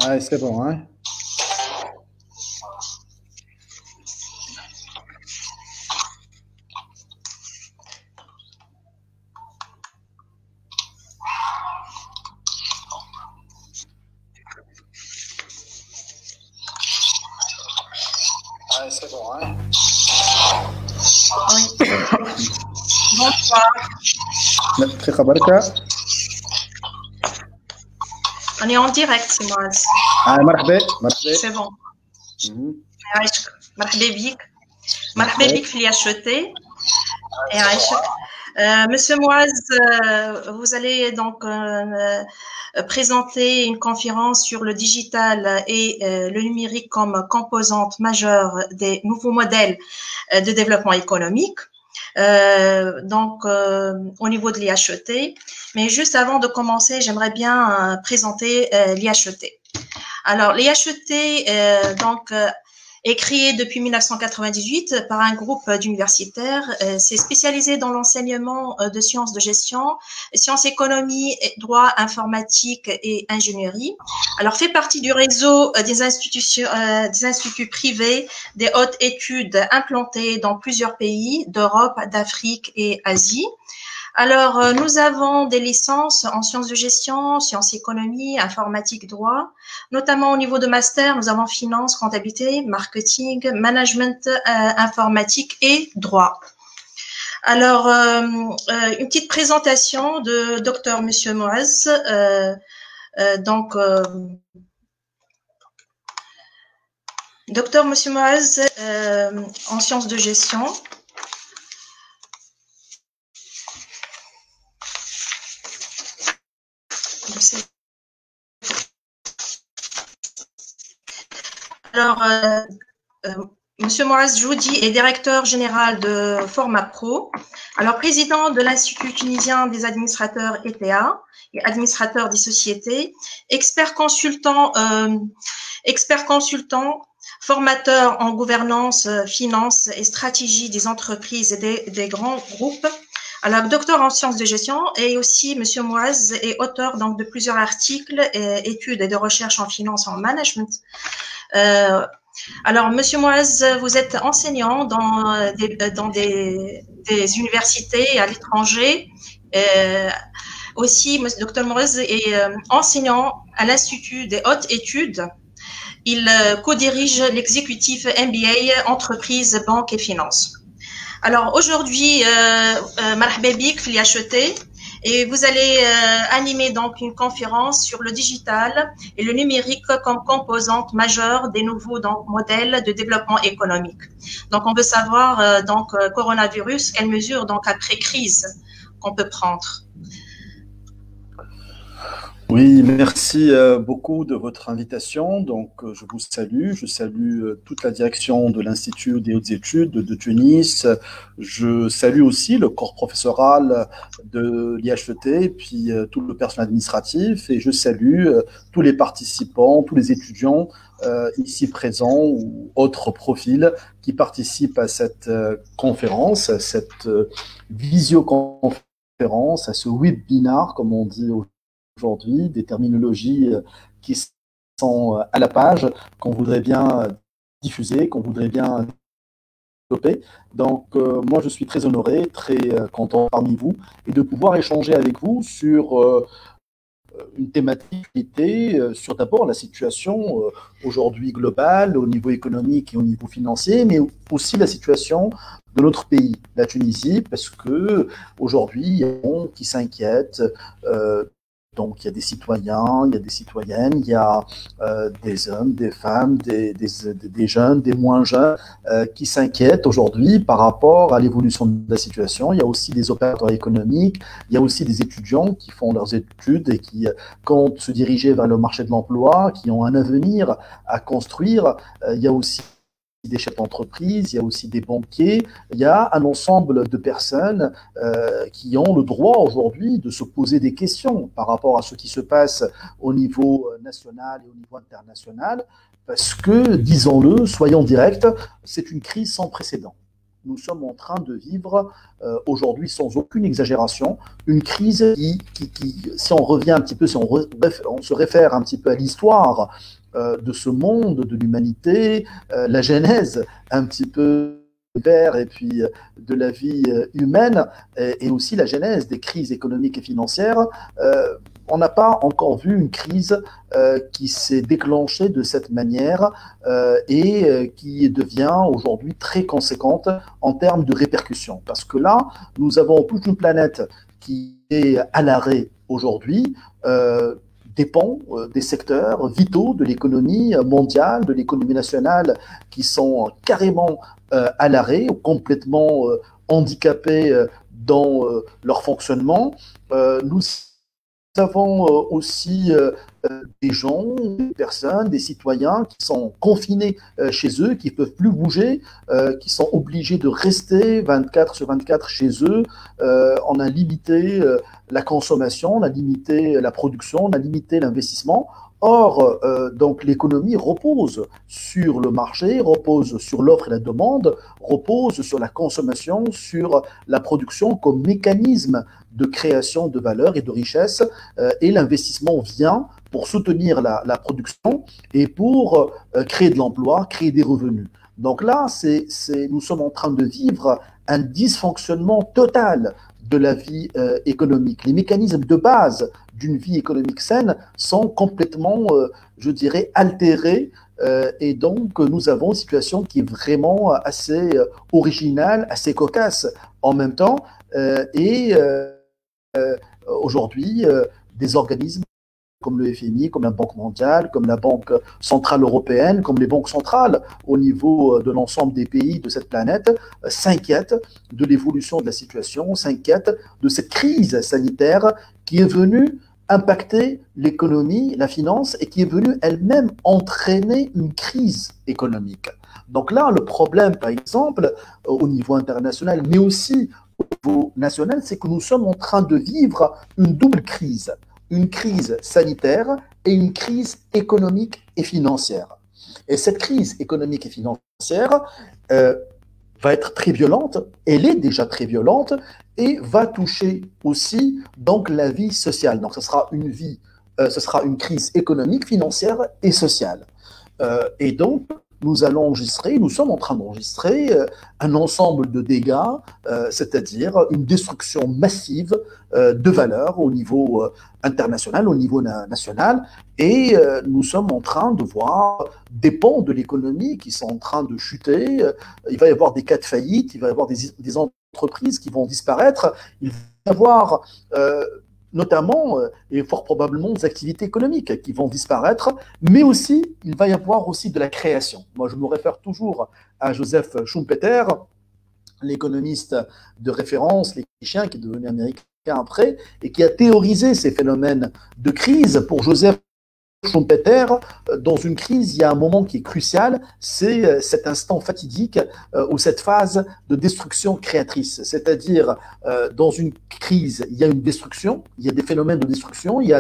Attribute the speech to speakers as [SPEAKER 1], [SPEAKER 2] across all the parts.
[SPEAKER 1] Ouais, c'est bon, hein? Ouais, c'est bon, hein?
[SPEAKER 2] Oui. Bonsoir.
[SPEAKER 1] في خبرك؟
[SPEAKER 2] On est en direct, c'est moi.
[SPEAKER 1] مرحبا مرحبا.
[SPEAKER 2] C'est bon.
[SPEAKER 1] Mhm.
[SPEAKER 2] مرحبا بك. مرحبا بك في الياشوتي. Monsieur Moaz, vous allez donc présenter une conférence sur le digital et le numérique comme composante majeure des nouveaux modèles de développement économique. Au niveau de l'IHET. Mais juste avant de commencer, j'aimerais bien présenter l'IHET. Alors, l'IHET, est créé depuis 1998 par un groupe d'universitaires. C'est spécialisé dans l'enseignement de sciences de gestion, sciences économie, droit, informatique et ingénierie. Alors, fait partie du réseau des instituts privés, des hautes études implantées dans plusieurs pays d'Europe, d'Afrique et Asie. Alors, nous avons des licences en sciences de gestion, sciences économie, informatique, droit. Notamment au niveau de master, nous avons finance, comptabilité, marketing, management informatique et droit. Alors, une petite présentation de Dr Monsieur Moaz. Dr Monsieur Moaz en sciences de gestion. Alors, Monsieur Moaz Joudi est directeur général de Format Pro, alors président de l'Institut tunisien des administrateurs ETA et administrateurs des sociétés, expert consultant, formateur en gouvernance, finance et stratégie des entreprises et des grands groupes. Alors, docteur en sciences de gestion et aussi, Monsieur Moaz est auteur donc de plusieurs articles, études et de recherche en finance et en management. Alors, Monsieur Moaz, vous êtes enseignant dans des universités à l'étranger. Aussi, Dr Moaz est enseignant à l'Institut des hautes études. Il co-dirige l'exécutif MBA Entreprise, Banque et Finances. Alors, aujourd'hui, marhaba bik fi l'IHET, et vous allez animer donc une conférence sur le digital et le numérique comme composante majeure des nouveaux modèles de développement économique. Donc, on veut savoir coronavirus, quelles mesures donc après crise qu'on peut prendre.
[SPEAKER 1] Oui, merci beaucoup de votre invitation. Donc, je vous salue. Je salue toute la direction de l'Institut des hautes études de Tunis. Je salue aussi le corps professoral de l'IHET, puis tout le personnel administratif. Et je salue tous les participants, tous les étudiants ici présents ou autres profils qui participent à cette conférence, à cette visioconférence, à ce webinar, comme on dit aujourd'hui, des terminologies qui sont à la page, qu'on voudrait bien diffuser, qu'on voudrait bien développer. Donc, moi, je suis très honoré, très content parmi vous, et de pouvoir échanger avec vous sur une thématique qui était sur d'abord la situation aujourd'hui globale, au niveau économique et au niveau financier, mais aussi la situation de notre pays, la Tunisie, parce que aujourd'hui, il y a des gens qui s'inquiètent. Donc, il y a des citoyens, il y a des citoyennes, il y a des hommes, des femmes, des jeunes, des moins jeunes qui s'inquiètent aujourd'hui par rapport à l'évolution de la situation. Il y a aussi des opérateurs économiques, il y a aussi des étudiants qui font leurs études et qui comptent se diriger vers le marché de l'emploi, qui ont un avenir à construire. Il y a aussi des chefs d'entreprise, il y a aussi des banquiers, il y a un ensemble de personnes qui ont le droit aujourd'hui de se poser des questions par rapport à ce qui se passe au niveau national et au niveau international, parce que, disons-le, soyons directs, c'est une crise sans précédent. Nous sommes en train de vivre aujourd'hui, sans aucune exagération, une crise si on revient un petit peu, si on se réfère un petit peu à l'histoire de ce monde, de l'humanité, la genèse un petit peu et puis de la vie humaine, et aussi la genèse des crises économiques et financières, on n'a pas encore vu une crise qui s'est déclenchée de cette manière et qui devient aujourd'hui très conséquente en termes de répercussions. Parce que là, nous avons toute une planète qui est à l'arrêt aujourd'hui, dépend des secteurs vitaux de l'économie mondiale, de l'économie nationale, qui sont carrément à l'arrêt, complètement handicapés dans leur fonctionnement. Nous avons aussi des gens, des personnes, des citoyens qui sont confinés chez eux, qui ne peuvent plus bouger, qui sont obligés de rester 24 sur 24 chez eux. On a limité la consommation, on a limité la production, on a limité l'investissement. Or, donc l'économie repose sur le marché, repose sur l'offre et la demande, repose sur la consommation, sur la production comme mécanisme de création de valeur et de richesse, et l'investissement vient pour soutenir la production et pour créer de l'emploi, créer des revenus. Donc là, nous sommes en train de vivre un dysfonctionnement total de la vie économique. Les mécanismes de base d'une vie économique saine sont complètement, je dirais, altérés. Et donc, nous avons une situation qui est vraiment assez originale, assez cocasse en même temps. Aujourd'hui, des organismes comme le FMI, comme la Banque mondiale, comme la Banque centrale européenne, comme les banques centrales au niveau de l'ensemble des pays de cette planète, s'inquiètent de l'évolution de la situation, s'inquiètent de cette crise sanitaire qui est venue impacter l'économie, la finance, et qui est venue elle-même entraîner une crise économique. Donc là, le problème, par exemple, au niveau international, mais aussi au niveau national, c'est que nous sommes en train de vivre une double crise. Une crise sanitaire et une crise économique et financière. Et cette crise économique et financière va être très violente, elle est déjà très violente, et va toucher aussi donc la vie sociale. Donc ce sera une crise économique, financière et sociale. Et donc, nous sommes en train d'enregistrer un ensemble de dégâts, c'est-à-dire une destruction massive de valeurs au niveau international, au niveau national, et nous sommes en train de voir des pans de l'économie qui sont en train de chuter. Il va y avoir des cas de faillite, il va y avoir des entreprises qui vont disparaître, il va y avoir notamment et fort probablement des activités économiques qui vont disparaître, mais aussi, il va y avoir aussi de la création. Moi, je me réfère toujours à Joseph Schumpeter, l'économiste de référence, l'électricien qui est devenu américain après, et qui a théorisé ces phénomènes de crise. Pour Joseph Schumpeter, dans une crise, il y a un moment qui est crucial, c'est cet instant fatidique ou cette phase de destruction créatrice. C'est-à-dire, dans une crise, il y a une destruction, il y a des phénomènes de destruction, il y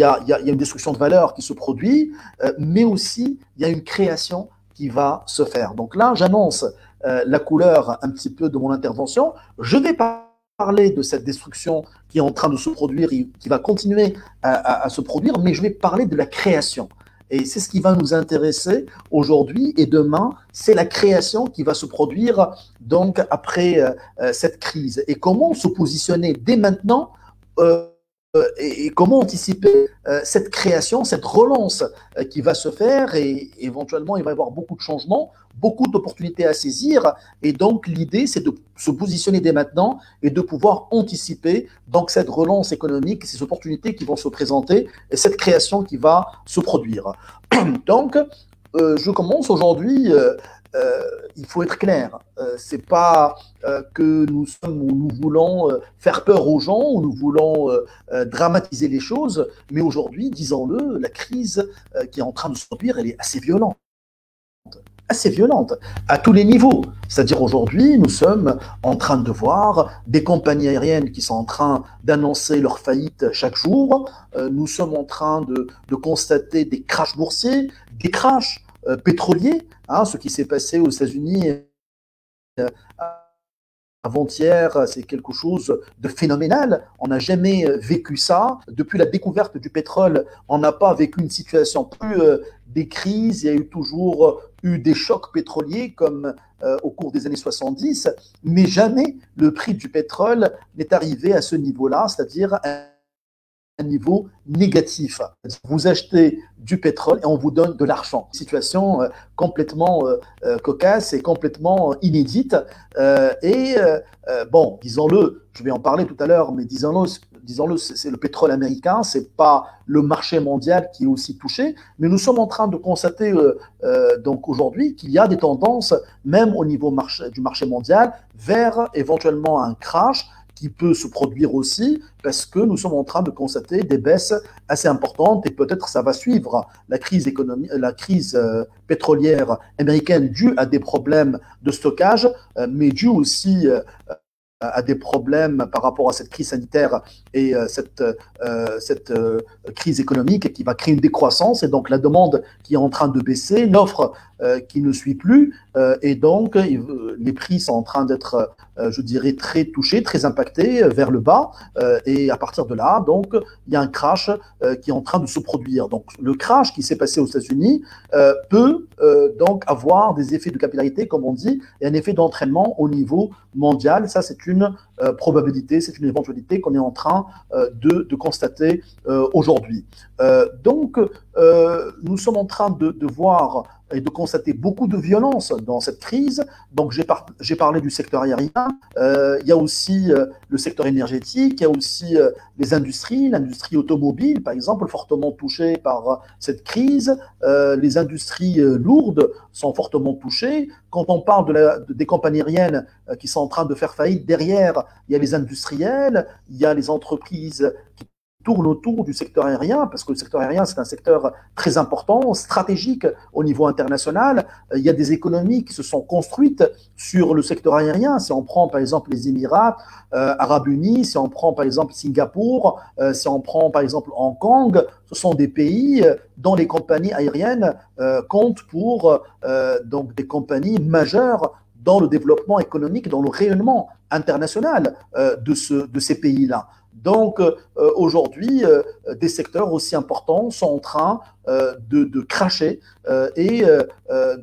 [SPEAKER 1] a une destruction de valeur qui se produit, mais aussi, il y a une création qui va se faire. Donc là, j'annonce la couleur un petit peu de mon intervention. Je vais parler de cette destruction qui est en train de se produire et qui va continuer à se produire, mais je vais parler de la création. Et c'est ce qui va nous intéresser aujourd'hui et demain, c'est la création qui va se produire donc après cette crise. Et comment se positionner dès maintenant et comment anticiper cette création, cette relance qui va se faire, et éventuellement il va y avoir beaucoup de changements, beaucoup d'opportunités à saisir, et donc l'idée c'est de se positionner dès maintenant et de pouvoir anticiper donc cette relance économique, ces opportunités qui vont se présenter et cette création qui va se produire. Donc je commence aujourd'hui. Il faut être clair, c'est pas que nous voulons faire peur aux gens ou nous voulons dramatiser les choses, mais aujourd'hui, disons-le, la crise qui est en train de se produire, elle est assez violente. assez violente à tous les niveaux. C'est-à-dire aujourd'hui, nous sommes en train de voir des compagnies aériennes qui sont en train d'annoncer leur faillite chaque jour. Nous sommes en train de constater des crashs boursiers, des crashs pétroliers. Hein, ce qui s'est passé aux États-Unis avant-hier, c'est quelque chose de phénoménal. On n'a jamais vécu ça. Depuis la découverte du pétrole, on n'a pas vécu une situation plus des crises. Il y a eu toujours eu des chocs pétroliers comme au cours des années 70, mais jamais le prix du pétrole n'est arrivé à ce niveau-là, c'est-à-dire un niveau négatif. Vous achetez du pétrole et on vous donne de l'argent. Situation complètement cocasse et complètement inédite. Bon, disons-le, je vais en parler tout à l'heure, mais disons-le, c'est le pétrole américain, c'est pas le marché mondial qui est aussi touché, mais nous sommes en train de constater donc aujourd'hui qu'il y a des tendances, même au niveau du marché mondial, vers éventuellement un crash qui peut se produire aussi parce que nous sommes en train de constater des baisses assez importantes et peut-être ça va suivre la crise pétrolière américaine due à des problèmes de stockage, mais due aussi à des problèmes par rapport à cette crise sanitaire et cette crise économique qui va créer une décroissance et donc la demande qui est en train de baisser, l'offre qui ne suit plus et donc les prix sont en train d'être, je dirais, très touchés, très impactés vers le bas et à partir de là, donc il y a un crash qui est en train de se produire. Donc le crash qui s'est passé aux États-Unis peut donc avoir des effets de capillarité, comme on dit, et un effet d'entraînement au niveau mondial. Ça, c'est une probabilité, c'est une éventualité qu'on est en train de constater aujourd'hui. Donc, nous sommes en train de voir et de constater beaucoup de violence dans cette crise. Donc, j'ai parlé du secteur aérien. Il y a aussi le secteur énergétique, il y a aussi les industries, l'industrie automobile, par exemple, fortement touchée par cette crise. Les industries lourdes sont fortement touchées. Quand on parle des compagnies aériennes qui sont en train de faire faillite, derrière, il y a les industriels, il y a les entreprises qui tournent autour du secteur aérien, parce que le secteur aérien, c'est un secteur très important, stratégique au niveau international. Il y a des économies qui se sont construites sur le secteur aérien. Si on prend par exemple les Émirats arabes unis, si on prend par exemple Singapour, si on prend par exemple Hong Kong, ce sont des pays dont les compagnies aériennes comptent pour donc des compagnies majeures dans le développement économique, dans le rayonnement international de ces pays-là. Donc aujourd'hui, des secteurs aussi importants sont en train de cracher et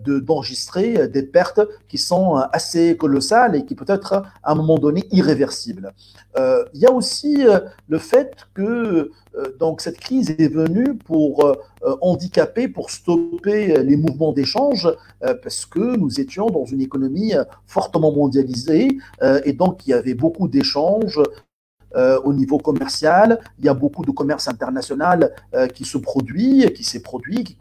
[SPEAKER 1] d'enregistrer des pertes qui sont assez colossales et qui peut être à un moment donné irréversibles. Il y a aussi le fait que donc cette crise est venue pour handicaper, pour stopper les mouvements d'échange parce que nous étions dans une économie fortement mondialisée et donc il y avait beaucoup d'échanges au niveau commercial. Il y a beaucoup de commerce international qui se produit, qui s'est produit, qui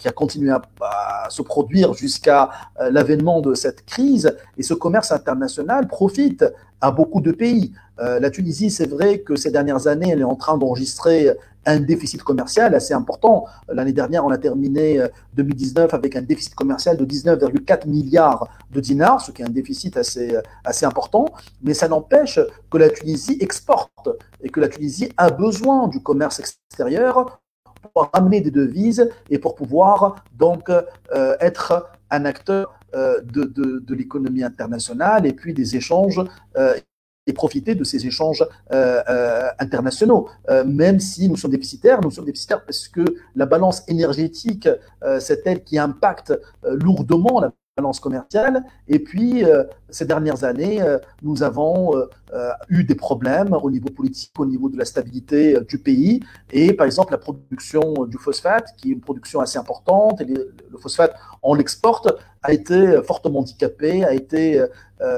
[SPEAKER 1] a continué à se produire jusqu'à l'avènement de cette crise. Et ce commerce international profite à beaucoup de pays. La Tunisie, c'est vrai que ces dernières années, elle est en train d'enregistrer un déficit commercial assez important. L'année dernière, on a terminé 2019 avec un déficit commercial de 19,4 milliards de dinars, ce qui est un déficit assez important. Mais ça n'empêche que la Tunisie exporte et que la Tunisie a besoin du commerce extérieur pour amener des devises et pour pouvoir donc être un acteur de l'économie internationale et puis des échanges et profiter de ces échanges internationaux. Même si nous sommes déficitaires parce que la balance énergétique, c'est elle qui impacte lourdement la balance commerciale. Et puis, ces dernières années, nous avons eu des problèmes au niveau politique, au niveau de la stabilité du pays. Et par exemple, la production du phosphate, qui est une production assez importante, et le phosphate, on l'exporte, a été fortement handicapé, a été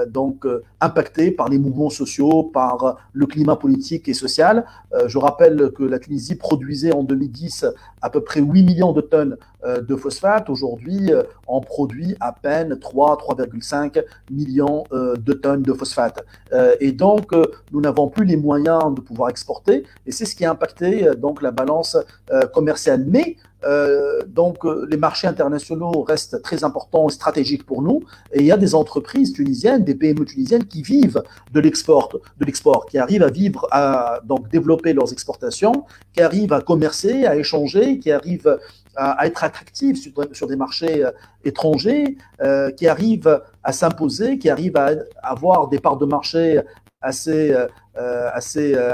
[SPEAKER 1] donc impacté par les mouvements sociaux, par le climat politique et social. Je rappelle que la Tunisie produisait en 2010 à peu près 8 millions de tonnes de phosphate. Aujourd'hui, on produit à peine 3,5 millions millions de tonnes de phosphate. Et donc, nous n'avons plus les moyens de pouvoir exporter, et c'est ce qui a impacté donc la balance commerciale. Mais les marchés internationaux restent très importants et stratégiques pour nous, et il y a des entreprises tunisiennes, des PME tunisiennes qui vivent de l'export, qui arrivent à vivre, à donc développer leurs exportations, qui arrivent à commercer, à échanger, qui arrivent à être attractives sur des marchés étrangers, qui arrivent à s'imposer, qui arrivent à avoir des parts de marché assez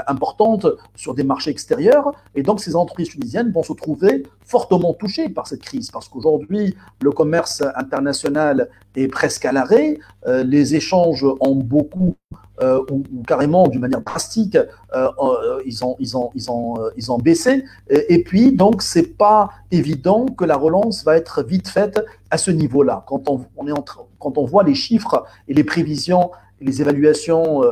[SPEAKER 1] importantes sur des marchés extérieurs. Et donc, ces entreprises tunisiennes vont se trouver fortement touchées par cette crise, parce qu'aujourd'hui, le commerce international est presque à l'arrêt, les échanges ont beaucoup ou carrément d'une manière drastique, ils ont baissé. Et puis, donc, c'est pas évident que la relance va être vite faite à ce niveau-là. Quand on voit les chiffres et les prévisions, les évaluations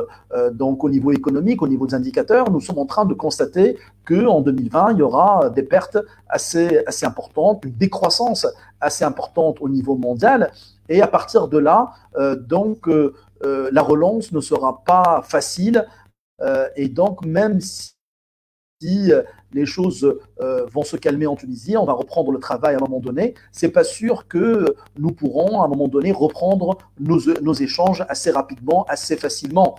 [SPEAKER 1] donc au niveau économique, au niveau des indicateurs, nous sommes en train de constater qu'en 2020, il y aura des pertes assez importantes, une décroissance assez importante au niveau mondial. Et à partir de là, la relance ne sera pas facile. Et donc, même si les choses vont se calmer en Tunisie, on va reprendre le travail à un moment donné, c'est pas sûr que nous pourrons à un moment donné reprendre nos échanges assez rapidement, assez facilement,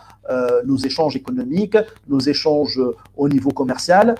[SPEAKER 1] nos échanges économiques, nos échanges au niveau commercial.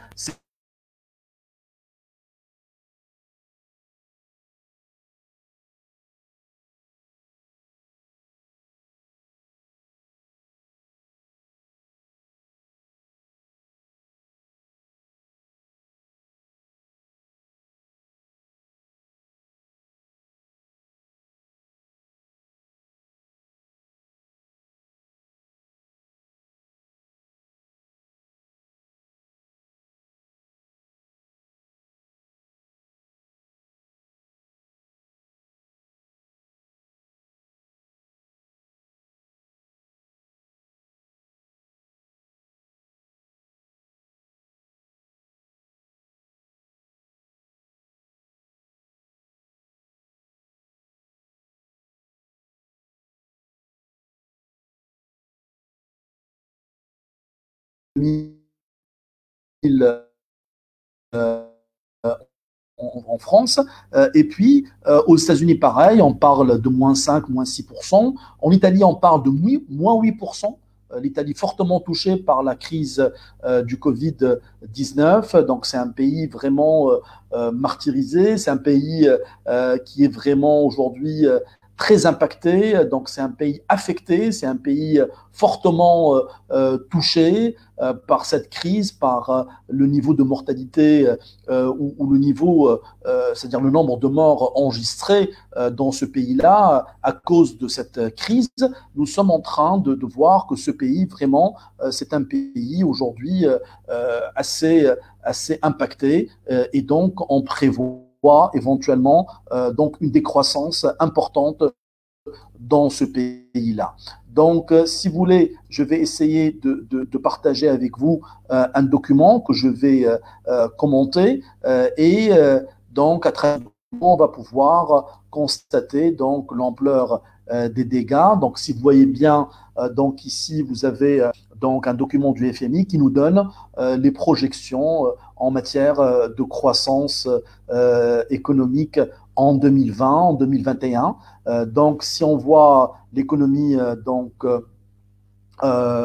[SPEAKER 1] En France. Et puis, aux États-Unis, pareil, on parle de moins 5, moins 6%. En Italie, on parle de moins 8%. L'Italie fortement touchée par la crise du Covid-19. Donc, c'est un pays vraiment martyrisé. C'est un pays qui est vraiment aujourd'hui très impacté. Donc, c'est un pays affecté. C'est un pays fortement touché par cette crise, par le niveau de mortalité ou le niveau, c'est-à-dire le nombre de morts enregistrés dans ce pays-là à cause de cette crise. Nous sommes en train de voir que ce pays, vraiment, c'est un pays aujourd'hui assez impacté et donc on prévoit éventuellement donc une décroissance importante dans ce pays-là. Donc, si vous voulez, je vais essayer de partager avec vous un document que je vais commenter donc à travers on va pouvoir constater donc l'ampleur des dégâts. Donc, si vous voyez bien, donc ici vous avez donc un document du FMI qui nous donne les projections en matière de croissance économique en 2020, en 2021. Donc, si on voit l'économie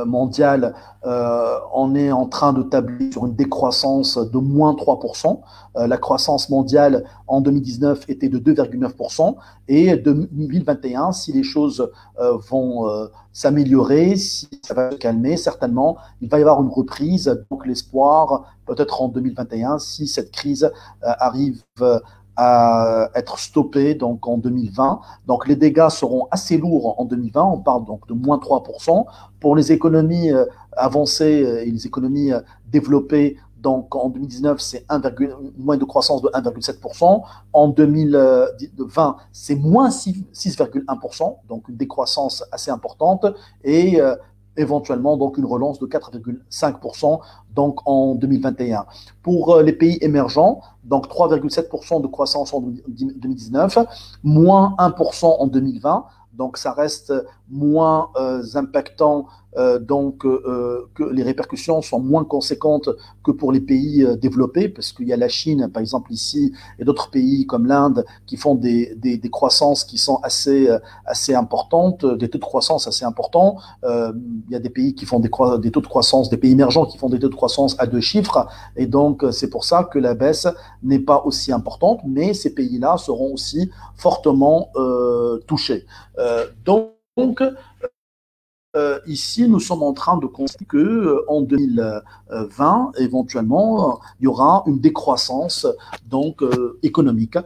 [SPEAKER 1] mondiale, on est en train de tabler sur une décroissance de moins 3%. La croissance mondiale en 2019 était de 2,9%. Et 2021, si les choses vont s'améliorer, si ça va se calmer, certainement, il va y avoir une reprise. Donc, l'espoir, peut-être en 2021, si cette crise arrive à être stoppé donc en 2020. Donc les dégâts seront assez lourds en 2020, on parle donc de moins 3%. Pour les économies avancées et les économies développées, donc en 2019, c'est moins de croissance de 1,7%. En 2020, c'est moins 6,1%, donc une décroissance assez importante. Et éventuellement donc une relance de 4,5% donc en 2021. Pour les pays émergents, donc 3,7% de croissance en 2019, moins 1% en 2020. Donc ça reste moins impactant, donc que les répercussions sont moins conséquentes que pour les pays développés, parce qu'il y a la Chine, par exemple ici, et d'autres pays comme l'Inde qui font des croissances qui sont assez importantes, des taux de croissance assez importants. Il y a des pays qui font des taux de croissance, des pays émergents qui font des taux de croissance à 2 chiffres, et donc c'est pour ça que la baisse n'est pas aussi importante, mais ces pays-là seront aussi fortement touchés. Donc, ici, nous sommes en train de constater qu'en 2020, éventuellement, il y aura une décroissance donc, économique.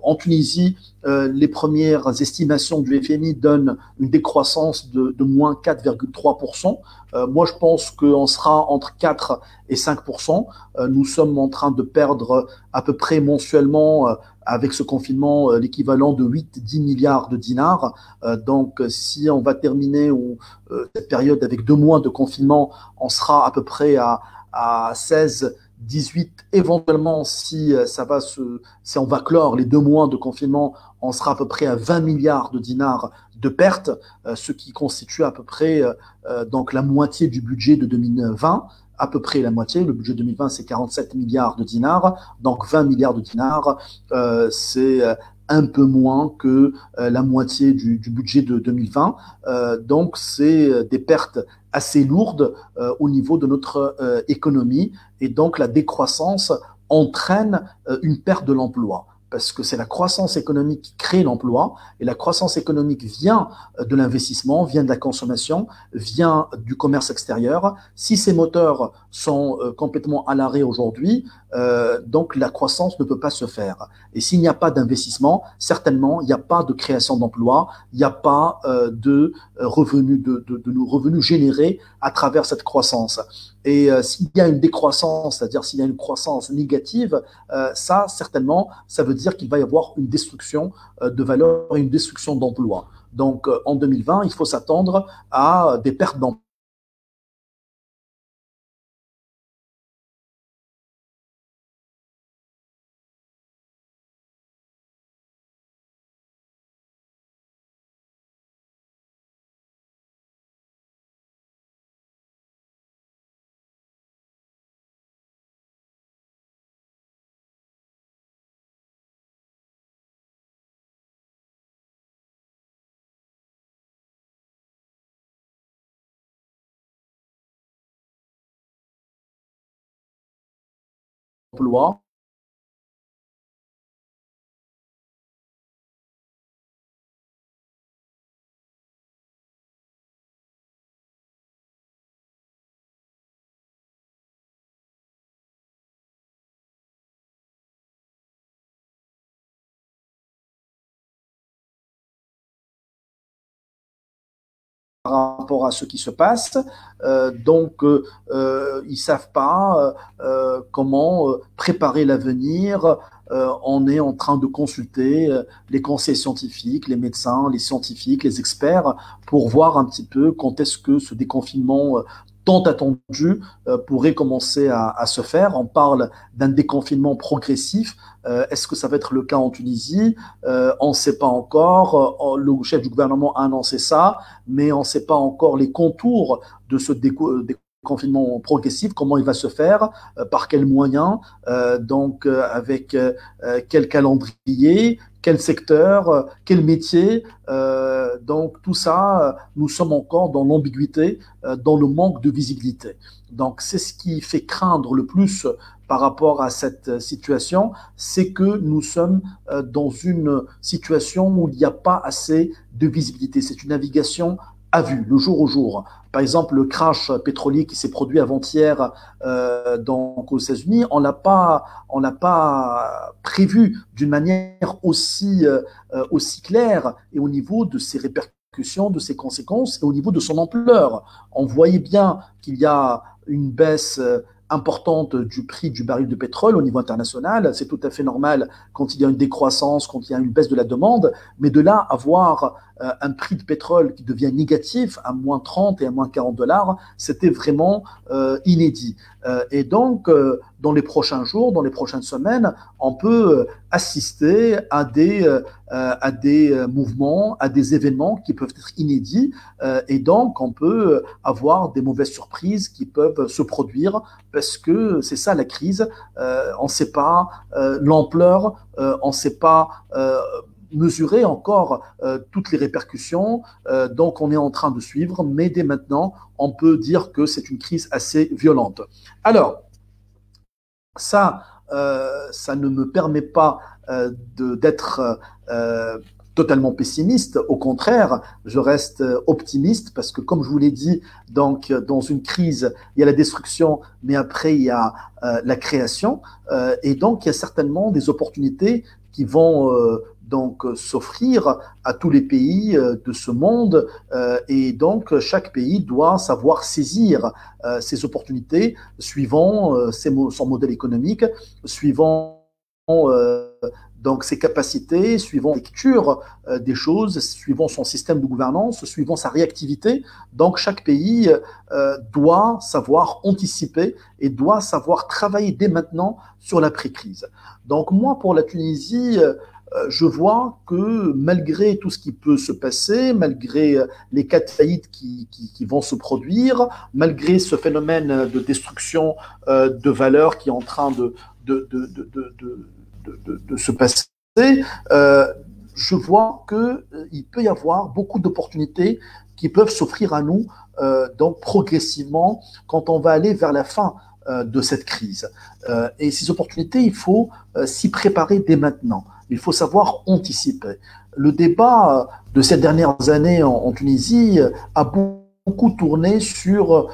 [SPEAKER 1] En Tunisie, les premières estimations du FMI donnent une décroissance de moins 4,3%. Moi, je pense qu'on sera entre 4 et 5%. Nous sommes en train de perdre à peu près mensuellement avec ce confinement, l'équivalent de 8-10 milliards de dinars. Donc, si on va terminer cette période avec 2 mois de confinement, on sera à peu près à 16, 18, éventuellement, si on va clore les 2 mois de confinement, on sera à peu près à 20 milliards de dinars de pertes, ce qui constitue à peu près donc la moitié du budget de 2020. À peu près la moitié. Le budget 2020, c'est 47 milliards de dinars. Donc 20 milliards de dinars, c'est un peu moins que la moitié du budget de 2020. Donc c'est des pertes assez lourdes au niveau de notre économie. Et donc la décroissance entraîne une perte de l'emploi, parce que c'est la croissance économique qui crée l'emploi, et la croissance économique vient de l'investissement, vient de la consommation, vient du commerce extérieur. Si ces moteurs sont complètement à l'arrêt aujourd'hui, donc la croissance ne peut pas se faire. Et s'il n'y a pas d'investissement, certainement, il n'y a pas de création d'emplois, il n'y a pas de revenus, de revenus générés à travers cette croissance. Et s'il y a une décroissance, c'est-à-dire s'il y a une croissance négative, ça, certainement, ça veut dire qu'il va y avoir une destruction de valeur et une destruction d'emplois. Donc, en 2020, il faut s'attendre à des pertes d'emplois. Par rapport à ce qui se passe. Donc, ils ne savent pas comment préparer l'avenir. On est en train de consulter les conseils scientifiques, les médecins, les scientifiques, les experts, pour voir un petit peu quand est-ce que ce déconfinement tant attendu pourrait commencer à se faire. On parle d'un déconfinement progressif. Est-ce que ça va être le cas en Tunisie? On ne sait pas encore. Le chef du gouvernement a annoncé ça, mais on ne sait pas encore les contours de ce déconfinement progressif, comment il va se faire, par quels moyens, donc avec quel calendrier, quel secteur, quel métier. Donc tout ça, nous sommes encore dans l'ambiguïté, dans le manque de visibilité. Donc c'est ce qui fait craindre le plus par rapport à cette situation, c'est que nous sommes dans une situation où il n'y a pas assez de visibilité. C'est une navigation à vue, le jour au jour. Par exemple, le crash pétrolier qui s'est produit avant-hier donc aux États-Unis, on l'a pas prévu d'une manière aussi claire et au niveau de ses répercussions, de ses conséquences et au niveau de son ampleur. On voyait bien qu'il y a une baisse importante du prix du baril de pétrole au niveau international. C'est tout à fait normal quand il y a une décroissance, quand il y a une baisse de la demande, mais de là avoir un prix de pétrole qui devient négatif à moins 30 et à moins 40 dollars, c'était vraiment inédit. Et donc, dans les prochains jours, dans les prochaines semaines, on peut assister à des mouvements, à des événements qui peuvent être inédits. Et donc, on peut avoir des mauvaises surprises qui peuvent se produire parce que c'est ça la crise. On ne sait pas l'ampleur, on ne sait pas mesurer encore toutes les répercussions. Donc, on est en train de suivre, mais dès maintenant, on peut dire que c'est une crise assez violente. Alors, ça ne me permet pas d'être totalement pessimiste. Au contraire, je reste optimiste parce que, comme je vous l'ai dit, donc, dans une crise, il y a la destruction, mais après, il y a la création. Et donc, il y a certainement des opportunités qui vont donc s'offrir à tous les pays de ce monde. Et donc, chaque pays doit savoir saisir ces opportunités suivant son modèle économique, suivant donc ses capacités, suivant la lecture des choses, suivant son système de gouvernance, suivant sa réactivité. Donc chaque pays doit savoir anticiper et doit savoir travailler dès maintenant sur l'après-crise. Donc moi, pour la Tunisie, je vois que malgré tout ce qui peut se passer, malgré les cas de faillite qui vont se produire, malgré ce phénomène de destruction de valeurs qui est en train de se passer, je vois qu'il peut y avoir beaucoup d'opportunités qui peuvent s'offrir à nous donc progressivement quand on va aller vers la fin de cette crise. Et ces opportunités, il faut s'y préparer dès maintenant. Il faut savoir anticiper. Le débat de ces dernières années en Tunisie a beaucoup tourné sur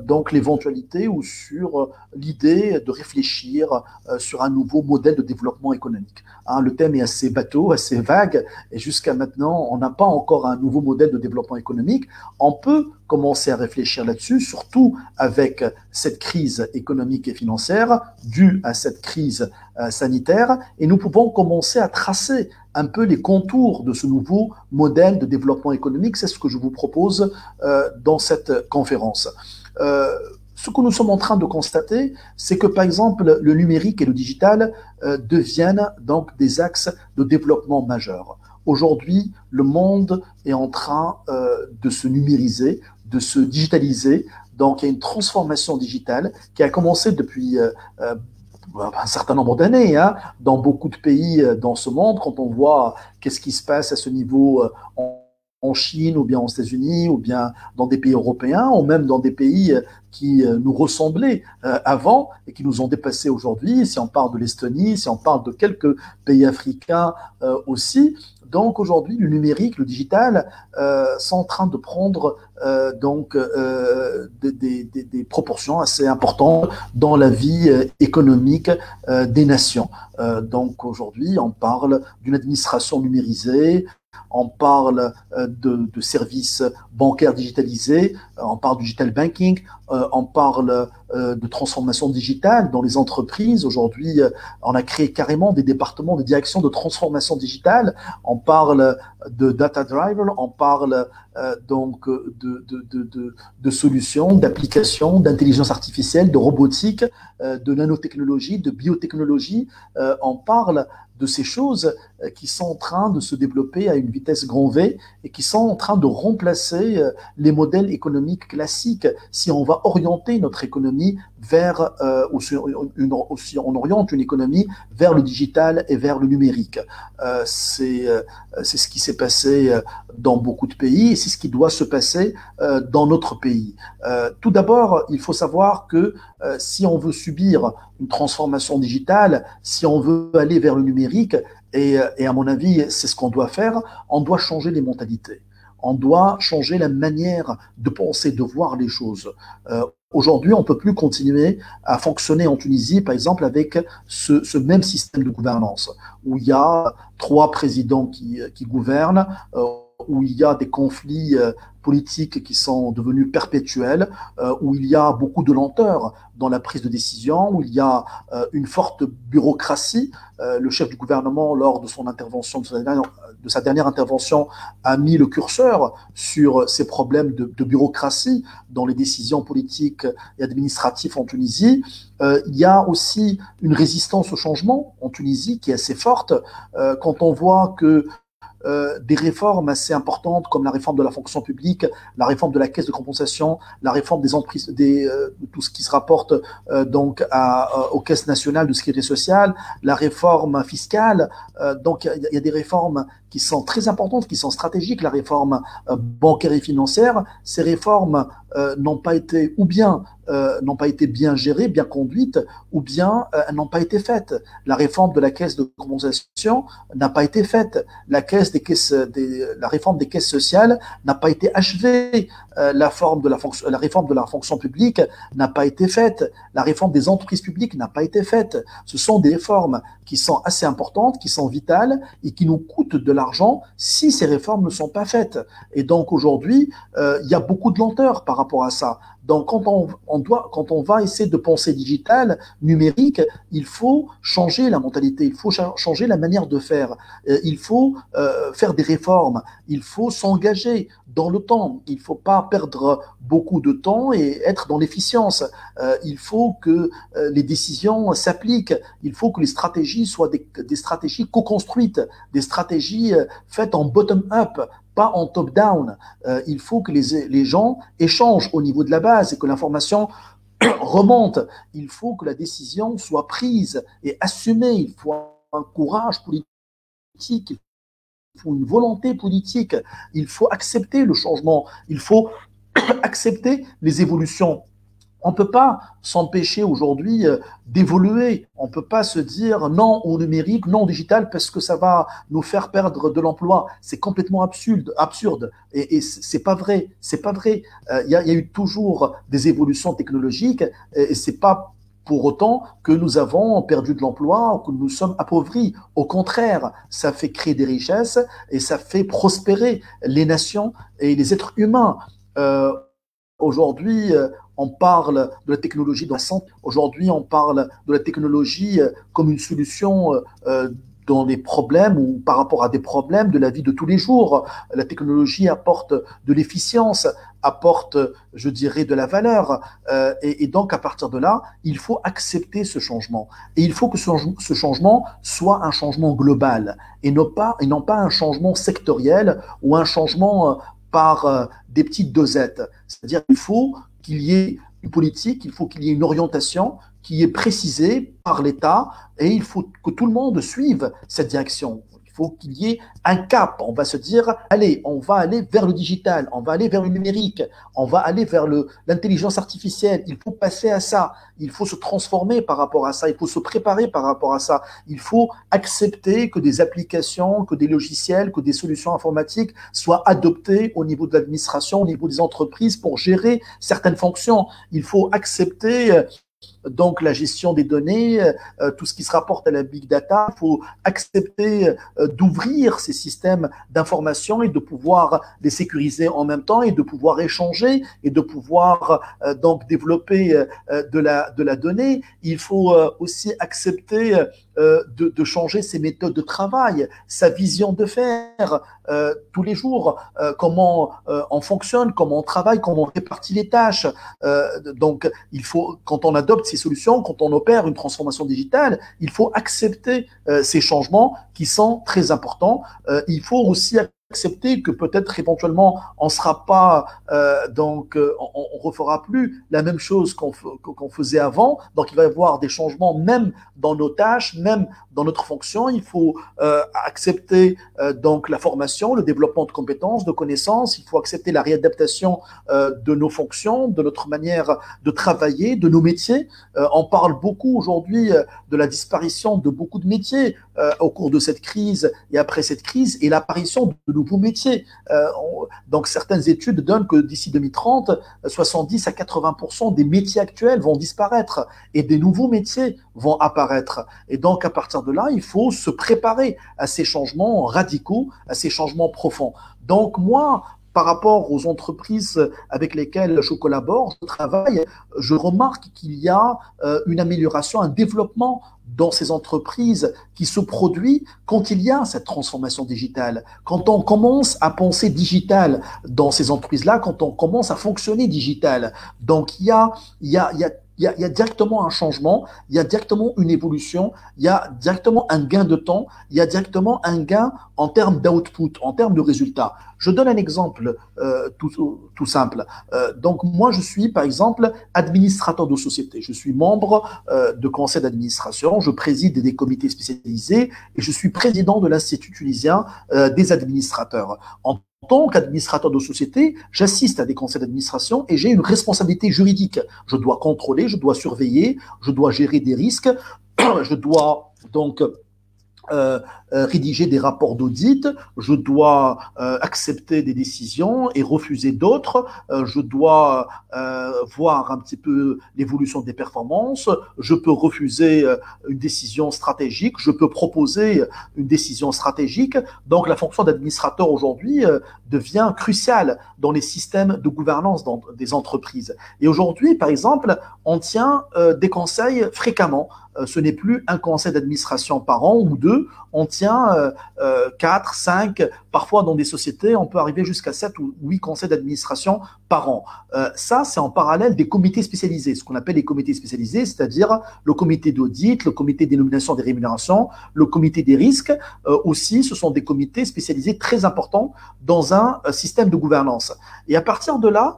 [SPEAKER 1] donc l'éventualité ou sur l'idée de réfléchir sur un nouveau modèle de développement économique. Hein, le thème est assez bateau, assez vague, et jusqu'à maintenant, on n'a pas encore un nouveau modèle de développement économique. On peut commencer à réfléchir là-dessus, surtout avec cette crise économique et financière due à cette crise sanitaire, et nous pouvons commencer à tracer un peu les contours de ce nouveau modèle de développement économique. C'est ce que je vous propose dans cette conférence. Ce que nous sommes en train de constater, c'est que par exemple le numérique et le digital deviennent donc des axes de développement majeurs. Aujourd'hui, le monde est en train de se numériser, de se digitaliser. Donc, il y a une transformation digitale qui a commencé depuis un certain nombre d'années, hein, dans beaucoup de pays dans ce monde. Quand on voit qu'est-ce qui se passe à ce niveau en Chine, ou bien aux États-Unis, ou bien dans des pays européens, ou même dans des pays qui nous ressemblaient avant et qui nous ont dépassés aujourd'hui, si on parle de l'Estonie, si on parle de quelques pays africains aussi. Donc aujourd'hui, le numérique, le digital sont en train de prendre des proportions assez importantes dans la vie économique des nations. Donc aujourd'hui, on parle d'une administration numérisée, on parle de services bancaires digitalisés, on parle du digital banking, on parle de transformation digitale dans les entreprises. Aujourd'hui, on a créé carrément des départements de direction de transformation digitale. On parle de data driver, on parle donc de solutions, d'applications, d'intelligence artificielle, de robotique, de nanotechnologie, de biotechnologie. On parle de ces choses qui sont en train de se développer à une vitesse grand V et qui sont en train de remplacer les modèles économiques classiques. Si on va orienter notre économie vers, ou si on oriente une économie vers le digital et vers le numérique. C'est ce qui s'est passé dans beaucoup de pays et c'est ce qui doit se passer dans notre pays. Tout d'abord, il faut savoir que si on veut subir une transformation digitale, si on veut aller vers le numérique, et à mon avis, c'est ce qu'on doit faire, on doit changer les mentalités. On doit changer la manière de penser, de voir les choses. Aujourd'hui, on ne peut plus continuer à fonctionner en Tunisie, par exemple, avec ce même système de gouvernance, où il y a 3 présidents qui gouvernent, où il y a des conflits politiques qui sont devenus perpétuels, où il y a beaucoup de lenteur dans la prise de décision, où il y a une forte bureaucratie. Le chef du gouvernement, lors de son intervention, de sa dernière intervention, a mis le curseur sur ces problèmes de bureaucratie dans les décisions politiques et administratives en Tunisie. Il y a aussi une résistance au changement en Tunisie qui est assez forte. Quand on voit que des réformes assez importantes comme la réforme de la fonction publique, la réforme de la caisse de compensation, la réforme des entreprises, tout ce qui se rapporte donc aux caisses nationales de sécurité sociale, la réforme fiscale. Donc il y a des réformes qui sont très importantes, qui sont stratégiques, la réforme bancaire et financière. Ces réformes n'ont pas été n'ont pas été bien gérées, bien conduites, ou bien elles n'ont pas été faites. La réforme de la caisse de compensation n'a pas été faite. La réforme des caisses sociales n'a pas été achevée. La réforme de la fonction publique n'a pas été faite. La réforme des entreprises publiques n'a pas été faite. Ce sont des réformes qui sont assez importantes, qui sont vitales et qui nous coûtent de l'argent si ces réformes ne sont pas faites. Et donc aujourd'hui, il y a beaucoup de lenteur par rapport à ça. Donc, quand on va essayer de penser digital, numérique, il faut changer la mentalité, il faut changer la manière de faire, il faut faire des réformes, il faut s'engager dans le temps, il ne faut pas perdre beaucoup de temps et être dans l'efficience. Il faut que les décisions s'appliquent, il faut que les stratégies soient des stratégies co-construites, des stratégies faites en bottom-up, pas en top-down. Il faut que les gens échangent au niveau de la base et que l'information remonte. Il faut que la décision soit prise et assumée. Il faut un courage politique, il faut une volonté politique. Il faut accepter le changement. Il faut accepter les évolutions. On ne peut pas s'empêcher aujourd'hui d'évoluer. On ne peut pas se dire non au numérique, non au digital, parce que ça va nous faire perdre de l'emploi. C'est complètement absurde. Et c'est pas vrai. C'est pas vrai. Il y a eu toujours des évolutions technologiques et c'est pas pour autant que nous avons perdu de l'emploi ou que nous sommes appauvris. Au contraire, ça fait créer des richesses et ça fait prospérer les nations et les êtres humains. Aujourd'hui, on parle de la technologie dans la santé. Aujourd'hui, on parle de la technologie comme une solution dans les problèmes ou par rapport à des problèmes de la vie de tous les jours. La technologie apporte de l'efficience, apporte, je dirais, de la valeur. Et donc, à partir de là, il faut accepter ce changement. Et il faut que ce changement soit un changement global et non pas un changement sectoriel ou un changement par des petites dosettes. C'est-à-dire qu'il faut qu'il y ait une politique, il faut qu'il y ait une orientation qui est précisée par l'État et il faut que tout le monde suive cette direction. Il faut qu'il y ait un cap. On va se dire, allez, on va aller vers le digital, on va aller vers le numérique, on va aller vers l'intelligence artificielle. Il faut passer à ça. Il faut se transformer par rapport à ça. Il faut se préparer par rapport à ça. Il faut accepter que des applications, que des logiciels, que des solutions informatiques soient adoptées au niveau de l'administration, au niveau des entreprises pour gérer certaines fonctions. Il faut accepter donc la gestion des données, tout ce qui se rapporte à la big data. Il faut accepter d'ouvrir ces systèmes d'information et de pouvoir les sécuriser en même temps et de pouvoir échanger et de pouvoir donc développer de la donnée. Il faut aussi accepter de changer ses méthodes de travail, sa vision de faire tous les jours, comment on fonctionne, comment on travaille, comment on répartit les tâches. Donc, il faut, quand on adopte ces solutions, quand on opère une transformation digitale, il faut accepter ces changements qui sont très importants. Il faut aussi accepter que peut-être éventuellement on sera pas on refera plus la même chose qu'on faisait avant, donc il va y avoir des changements même dans nos tâches, même dans notre fonction. Il faut accepter donc la formation, le développement de compétences, de connaissances. Il faut accepter la réadaptation de nos fonctions, de notre manière de travailler, de nos métiers. On parle beaucoup aujourd'hui de la disparition de beaucoup de métiers au cours de cette crise et après cette crise, et l'apparition de nouveaux métiers. Donc, certaines études donnent que d'ici 2030, 70 à 80% des métiers actuels vont disparaître et des nouveaux métiers vont apparaître. Et donc, à partir de là, il faut se préparer à ces changements radicaux, à ces changements profonds. Donc, moi, par rapport aux entreprises avec lesquelles je collabore, je travaille, je remarque qu'il y a une amélioration, un développement dans ces entreprises qui se produit quand il y a cette transformation digitale, quand on commence à penser digital dans ces entreprises-là, quand on commence à fonctionner digital. Donc, il y a directement un changement, il y a directement une évolution, il y a directement un gain de temps, il y a directement un gain en termes d'output, en termes de résultats. Je donne un exemple tout simple. Donc moi, je suis par exemple administrateur de société. Je suis membre de conseil d'administration, je préside des comités spécialisés et je suis président de l'Institut tunisien des administrateurs. En tant qu'administrateur de société, j'assiste à des conseils d'administration et j'ai une responsabilité juridique. Je dois contrôler, je dois surveiller, je dois gérer des risques, je dois donc rédiger des rapports d'audit, je dois accepter des décisions et refuser d'autres, je dois voir un petit peu l'évolution des performances, je peux refuser une décision stratégique, je peux proposer une décision stratégique. Donc la fonction d'administrateur aujourd'hui devient cruciale dans les systèmes de gouvernance des entreprises. Et aujourd'hui, par exemple, on tient des conseils fréquemment. Ce n'est plus un conseil d'administration par an ou deux, on tient 4, 5, parfois dans des sociétés, on peut arriver jusqu'à 7 ou 8 conseils d'administration par an. Ça, c'est en parallèle des comités spécialisés, ce qu'on appelle les comités spécialisés, c'est-à-dire le comité d'audit, le comité des nominations des rémunérations, le comité des risques. Aussi, ce sont des comités spécialisés très importants dans un système de gouvernance. Et à partir de là,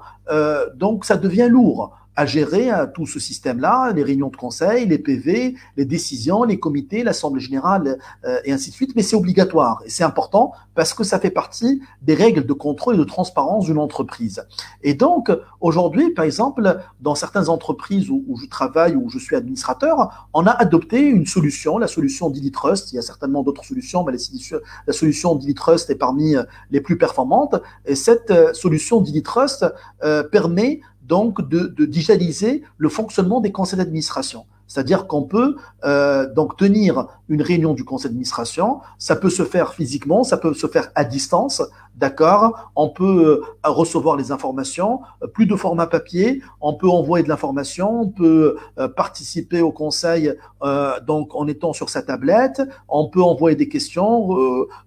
[SPEAKER 1] donc, ça devient lourd à gérer tout ce système-là, les réunions de conseil, les PV, les décisions, les comités, l'Assemblée générale et ainsi de suite. Mais c'est obligatoire et c'est important parce que ça fait partie des règles de contrôle et de transparence d'une entreprise. Et donc, aujourd'hui, par exemple, dans certaines entreprises où je travaille, où je suis administrateur, on a adopté une solution, la solution d'ILiTrust. Il y a certainement d'autres solutions, mais la solution d'ILiTrust est parmi les plus performantes. Et cette solution d'ILiTrust permet donc de digitaliser le fonctionnement des conseils d'administration. C'est-à-dire qu'on peut donc tenir une réunion du conseil d'administration, ça peut se faire physiquement, ça peut se faire à distance, d'accord? On peut recevoir les informations, plus de format papier, on peut envoyer de l'information, on peut participer au conseil donc en étant sur sa tablette, on peut envoyer des questions,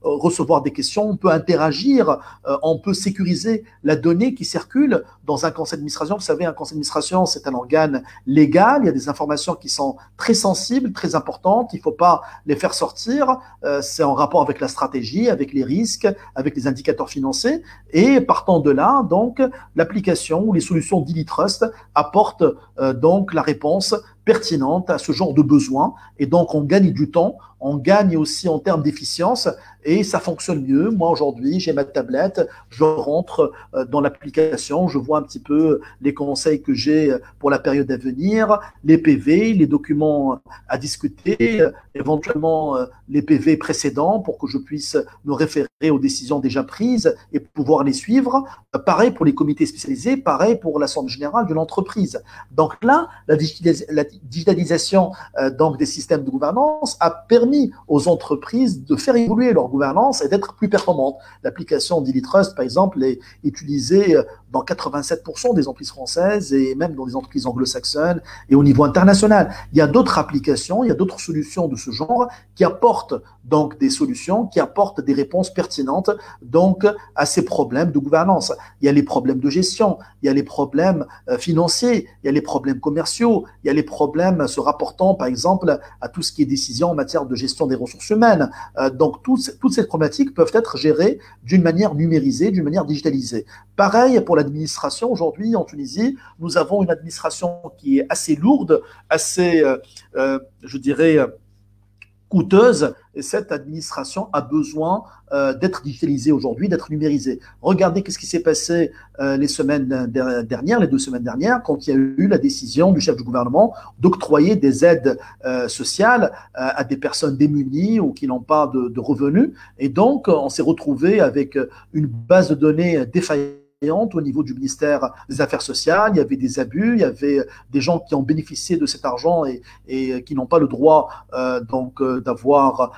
[SPEAKER 1] recevoir des questions, on peut interagir, on peut sécuriser la donnée qui circule dans un conseil d'administration. Vous savez, un conseil d'administration, c'est un organe légal, il y a des informations qui sont très sensibles, très importantes, il ne faut pas les faire sortir, c'est en rapport avec la stratégie, avec les risques, avec les indicateurs financiers, et partant de là, donc, l'application ou les solutions d'ILiTrust apportent donc la réponse pertinente à ce genre de besoin, et donc on gagne du temps, on gagne aussi en termes d'efficience, et ça fonctionne mieux. Moi, aujourd'hui, j'ai ma tablette, je rentre dans l'application, je vois un petit peu les conseils que j'ai pour la période à venir, les PV, les documents à discuter, éventuellement les PV précédents pour que je puisse me référer aux décisions déjà prises et pouvoir les suivre. Pareil pour les comités spécialisés, pareil pour l'Assemblée générale de l'entreprise. Donc là, la digitalisation donc des systèmes de gouvernance a permis aux entreprises de faire évoluer leur gouvernance et d'être plus performantes. L'application d'ILiTrust, par exemple, est utilisée dans 87% des entreprises françaises et même dans des entreprises anglo-saxonnes et au niveau international. Il y a d'autres applications, il y a d'autres solutions de ce genre qui apportent donc des solutions, qui apportent des réponses pertinentes donc à ces problèmes de gouvernance. Il y a les problèmes de gestion, il y a les problèmes financiers, il y a les problèmes commerciaux, il y a les problèmes se rapportant par exemple à tout ce qui est décision en matière de gestion des ressources humaines. Donc toutes ces problématiques peuvent être gérées d'une manière numérisée, d'une manière digitalisée. Pareil pour l'administration. Aujourd'hui, en Tunisie, nous avons une administration qui est assez lourde, assez, je dirais, coûteuse et cette administration a besoin d'être digitalisée aujourd'hui, d'être numérisée. Regardez ce qui s'est passé les semaines dernières, les 2 semaines dernières, quand il y a eu la décision du chef du gouvernement d'octroyer des aides sociales à des personnes démunies ou qui n'ont pas de revenus. Et donc, on s'est retrouvé avec une base de données défaillante au niveau du ministère des Affaires sociales. Il y avait des abus, il y avait des gens qui ont bénéficié de cet argent et qui n'ont pas le droit d'avoir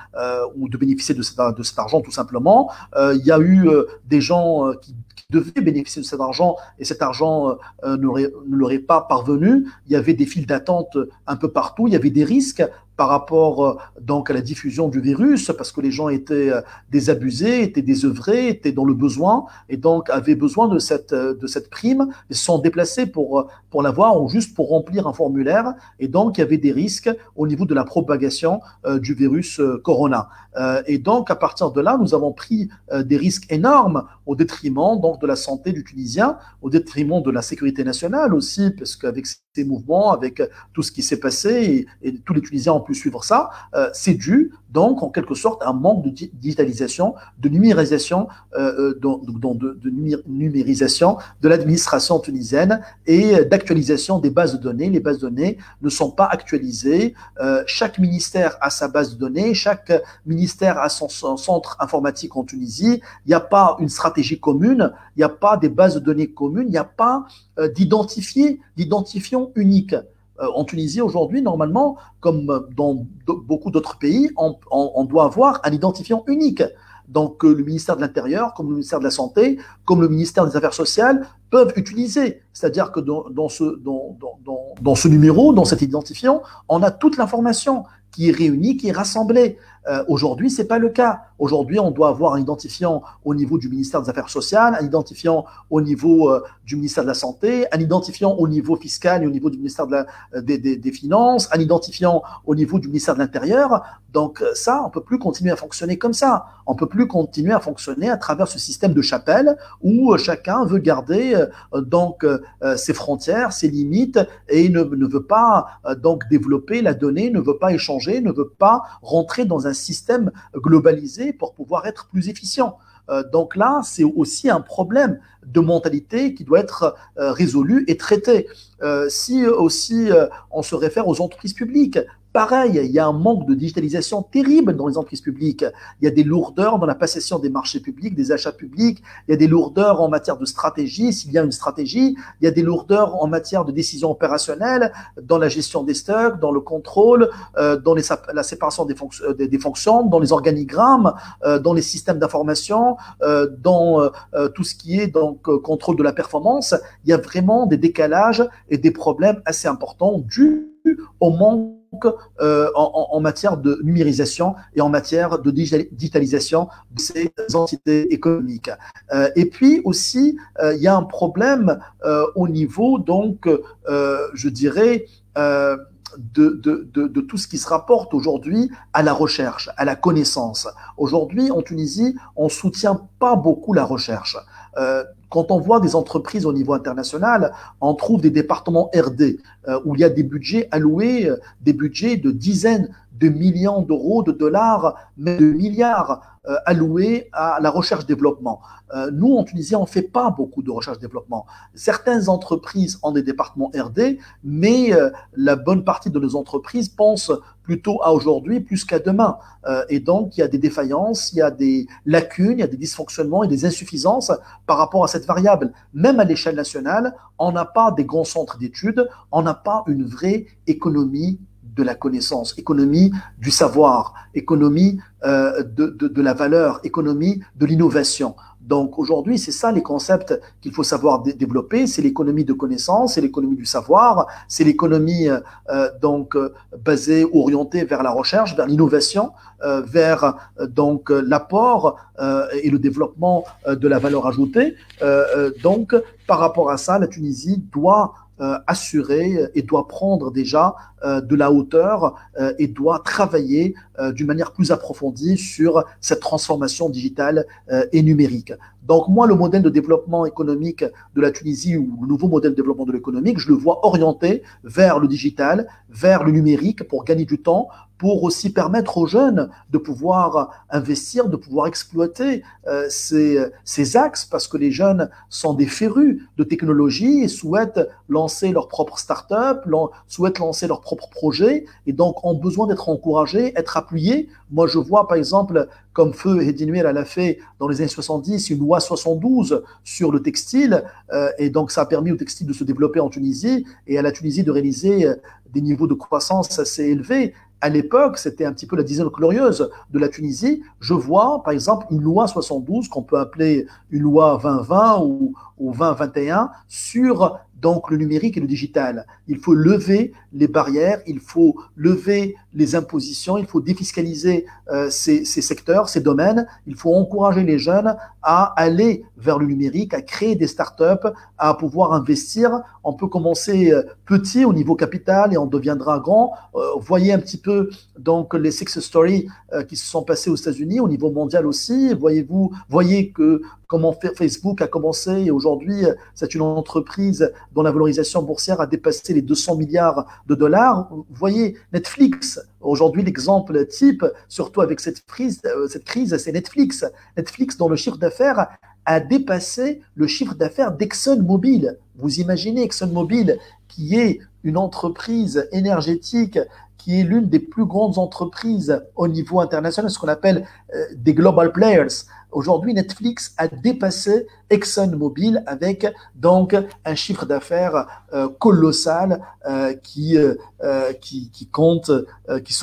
[SPEAKER 1] ou de bénéficier de cet argent tout simplement. Il y a eu des gens qui devaient bénéficier de cet argent et cet argent ne leur est pas parvenu. Il y avait des files d'attente un peu partout, il y avait des risques par rapport donc à la diffusion du virus, parce que les gens étaient désabusés, étaient désœuvrés, étaient dans le besoin, et donc avaient besoin de cette prime, et se sont déplacés pour l'avoir, ou juste pour remplir un formulaire, et donc il y avait des risques au niveau de la propagation du virus corona. Et donc à partir de là, nous avons pris des risques énormes au détriment donc de la santé du Tunisien, au détriment de la sécurité nationale aussi, parce qu'avec ces mouvements, avec tout ce qui s'est passé, et tous les Tunisiens ont pu suivre ça, c'est dû donc en quelque sorte à un manque de digitalisation, de numérisation, numérisation de l'administration tunisienne et d'actualisation des bases de données. Les bases de données ne sont pas actualisées. Chaque ministère a sa base de données, chaque ministère a son centre informatique en Tunisie. Il n'y a pas une stratégie commune, il n'y a pas des bases de données communes, il n'y a pas d'identifiant unique. En Tunisie, aujourd'hui, normalement, comme dans beaucoup d'autres pays, on doit avoir un identifiant unique. Donc, le ministère de l'Intérieur, comme le ministère de la Santé, comme le ministère des Affaires sociales, peuvent utiliser. C'est-à-dire que dans ce numéro, dans cet identifiant, on a toute l'information qui est réunie, qui est rassemblée. Aujourd'hui, ce n'est pas le cas. Aujourd'hui, on doit avoir un identifiant au niveau du ministère des Affaires sociales, un identifiant au niveau du ministère de la Santé, un identifiant au niveau fiscal et au niveau du ministère des Finances, un identifiant au niveau du ministère de l'Intérieur. Donc ça, on ne peut plus continuer à fonctionner comme ça. On ne peut plus continuer à fonctionner à travers ce système de chapelle où chacun veut garder ses frontières, ses limites et ne veut pas donc développer la donnée, ne veut pas échanger, ne veut pas rentrer dans un système globalisé pour pouvoir être plus efficient. Donc là, c'est aussi un problème de mentalité qui doit être résolu et traité. Si aussi on se réfère aux entreprises publiques, pareil, il y a un manque de digitalisation terrible dans les entreprises publiques. Il y a des lourdeurs dans la passation des marchés publics, des achats publics. Il y a des lourdeurs en matière de stratégie, s'il y a une stratégie. Il y a des lourdeurs en matière de décision opérationnelle, dans la gestion des stocks, dans le contrôle, dans la séparation des fonctions, dans les organigrammes, dans les systèmes d'information, dans tout ce qui est donc contrôle de la performance. Il y a vraiment des décalages et des problèmes assez importants dus au manque en matière de numérisation et en matière de digitalisation de ces entités économiques. Et puis aussi, il y a un problème au niveau, donc, je dirais, de tout ce qui se rapporte aujourd'hui à la recherche, à la connaissance. Aujourd'hui, en Tunisie, on ne soutient pas beaucoup la recherche. Quand on voit des entreprises au niveau international, on trouve des départements R&D où il y a des budgets alloués, des budgets de dizaines de millions d'euros, de dollars, mais de milliards alloués à la recherche-développement. Nous, en Tunisie, on ne fait pas beaucoup de recherche-développement. Certaines entreprises ont des départements R&D, mais la bonne partie de nos entreprises pensent plutôt à aujourd'hui plus qu'à demain. Et donc, il y a des défaillances, il y a des lacunes, il y a des dysfonctionnements et des insuffisances par rapport à cette variable. Même à l'échelle nationale, on n'a pas des grands centres d'études, on n'a pas une vraie économie de la connaissance, économie du savoir, économie de la valeur, économie de l'innovation. Donc aujourd'hui, c'est ça les concepts qu'il faut savoir développer, c'est l'économie de connaissance, c'est l'économie du savoir, c'est l'économie basée, orientée vers la recherche, vers l'innovation, vers donc l'apport et le développement de la valeur ajoutée. Donc par rapport à ça, la Tunisie doit assurer et doit prendre déjà de la hauteur et doit travailler d'une manière plus approfondie sur cette transformation digitale et numérique. Donc moi, le modèle de développement économique de la Tunisie ou le nouveau modèle de développement de l'économique, je le vois orienté vers le digital, vers le numérique pour gagner du temps, pour aussi permettre aux jeunes de pouvoir investir, de pouvoir exploiter ces axes, parce que les jeunes sont des férus de technologie et souhaitent lancer leur propre start-up, souhaitent lancer leur propre projet, et donc ont besoin d'être encouragés, être appuyés. Moi, je vois par exemple, comme Feu Hedi Nouir l'a fait dans les années 70, une loi 72 sur le textile, et donc ça a permis au textile de se développer en Tunisie et à la Tunisie de réaliser des niveaux de croissance assez élevés. À l'époque, c'était un petit peu la dizaine glorieuse de la Tunisie. Je vois, par exemple, une loi 72 qu'on peut appeler une loi 2020 ou 2021 sur donc le numérique et le digital. Il faut lever les barrières, il faut lever les impositions, il faut défiscaliser ces secteurs, ces domaines. Il faut encourager les jeunes à aller vers le numérique, à créer des startups, à pouvoir investir. On peut commencer petit au niveau capital et on deviendra grand. Voyez un petit peu donc les success stories qui se sont passées aux États-Unis, au niveau mondial aussi. Voyez que comment Facebook a commencé et aujourd'hui c'est une entreprise dont la valorisation boursière a dépassé les 200 milliards de dollars. Vous voyez Netflix, aujourd'hui l'exemple type, surtout avec cette crise, c'est Netflix. Netflix dont le chiffre d'affaires a dépassé le chiffre d'affaires d'ExxonMobil. Vous imaginez ExxonMobil, qui est une entreprise énergétique, qui est l'une des plus grandes entreprises au niveau international, ce qu'on appelle des global players. Aujourd'hui, Netflix a dépassé ExxonMobil avec donc un chiffre d'affaires colossal qui se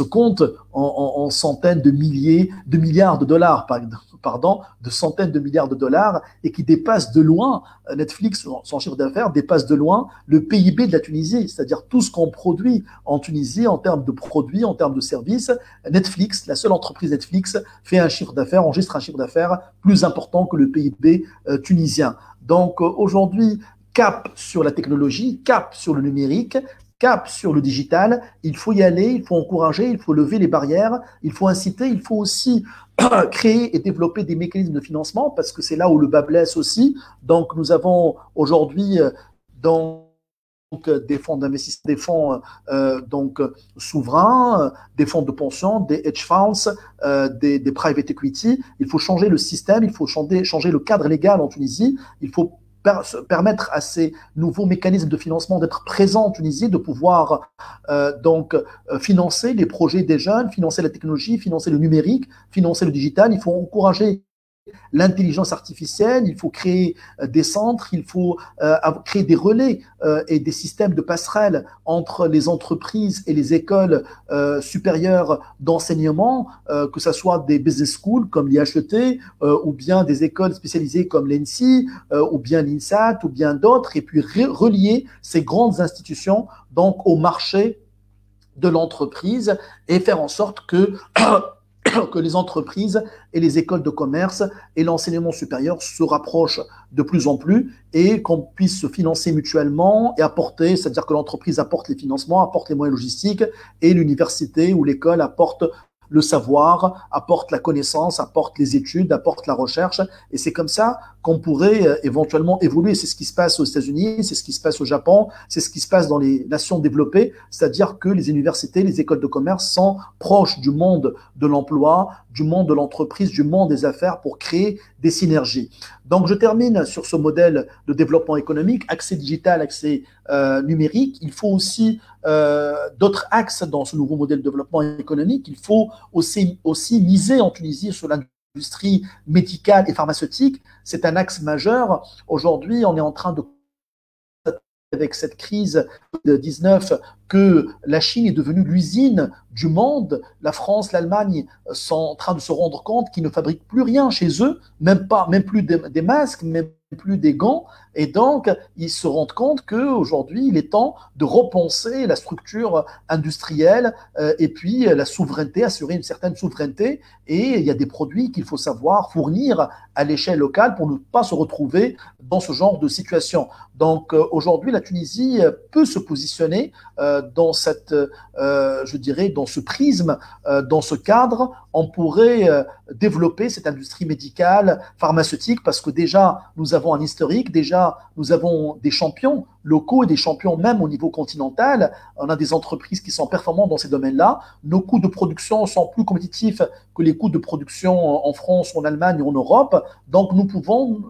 [SPEAKER 1] compte en centaines de milliards de dollars, de centaines de milliards de dollars, et qui dépasse de loin, Netflix, son chiffre d'affaires dépasse de loin le PIB de la Tunisie, c'est-à-dire tout ce qu'on produit en Tunisie en termes de produits, en termes de services. Netflix, la seule entreprise Netflix, fait un chiffre d'affaires, enregistre un chiffre d'affaires plus important que le PIB tunisien. Donc aujourd'hui, cap sur la technologie, cap sur le numérique, cap sur le digital, il faut y aller, il faut encourager, il faut lever les barrières, il faut inciter, il faut aussi créer et développer des mécanismes de financement, parce que c'est là où le bas blesse aussi. Donc nous avons aujourd'hui donc des fonds d'investissement, des fonds souverains, des fonds de pension, des hedge funds, des private equity. Il faut changer le système, il faut changer le cadre légal en Tunisie. Il faut permettre à ces nouveaux mécanismes de financement d'être présents en Tunisie, de pouvoir financer les projets des jeunes, financer la technologie, financer le numérique, financer le digital. Il faut encourager l'intelligence artificielle, il faut créer des centres, il faut créer des relais et des systèmes de passerelles entre les entreprises et les écoles supérieures d'enseignement, que ce soit des business schools comme l'IHET, ou bien des écoles spécialisées comme l'ENSI, ou bien l'INSAT, ou bien d'autres, et puis relier ces grandes institutions donc au marché de l'entreprise et faire en sorte que les entreprises et les écoles de commerce et l'enseignement supérieur se rapprochent de plus en plus et qu'on puisse se financer mutuellement et apporter, c'est-à-dire que l'entreprise apporte les financements, apporte les moyens logistiques et l'université ou l'école apporte le savoir, apporte la connaissance, apporte les études, apporte la recherche. Et c'est comme ça qu'on pourrait éventuellement évoluer. C'est ce qui se passe aux États-Unis, c'est ce qui se passe au Japon, c'est ce qui se passe dans les nations développées, c'est-à-dire que les universités, les écoles de commerce sont proches du monde de l'emploi, du monde de l'entreprise, du monde des affaires pour créer des synergies. Donc je termine sur ce modèle de développement économique, accès digital, accès numérique. Il faut aussi d'autres axes dans ce nouveau modèle de développement économique. Il faut aussi miser en Tunisie sur l'industrie médicale et pharmaceutique. C'est un axe majeur. Aujourd'hui, on est en train de avec cette crise de 19 que la Chine est devenue l'usine du monde. La France, l'Allemagne sont en train de se rendre compte qu'ils ne fabriquent plus rien chez eux, même plus des masques, même plus des gants. Et donc, ils se rendent compte qu'aujourd'hui, il est temps de repenser la structure industrielle et puis la souveraineté, assurer une certaine souveraineté. Et il y a des produits qu'il faut savoir fournir à l'échelle locale pour ne pas se retrouver dans ce genre de situation. Donc aujourd'hui, la Tunisie peut se positionner dans cette, je dirais, dans ce prisme, dans ce cadre. On pourrait développer cette industrie médicale, pharmaceutique, parce que déjà, nous avons un historique, déjà, nous avons des champions locaux et des champions même au niveau continental. On a des entreprises qui sont performantes dans ces domaines-là. Nos coûts de production sont plus compétitifs que les coûts de production en France, en Allemagne ou en Europe. Donc, nous pouvons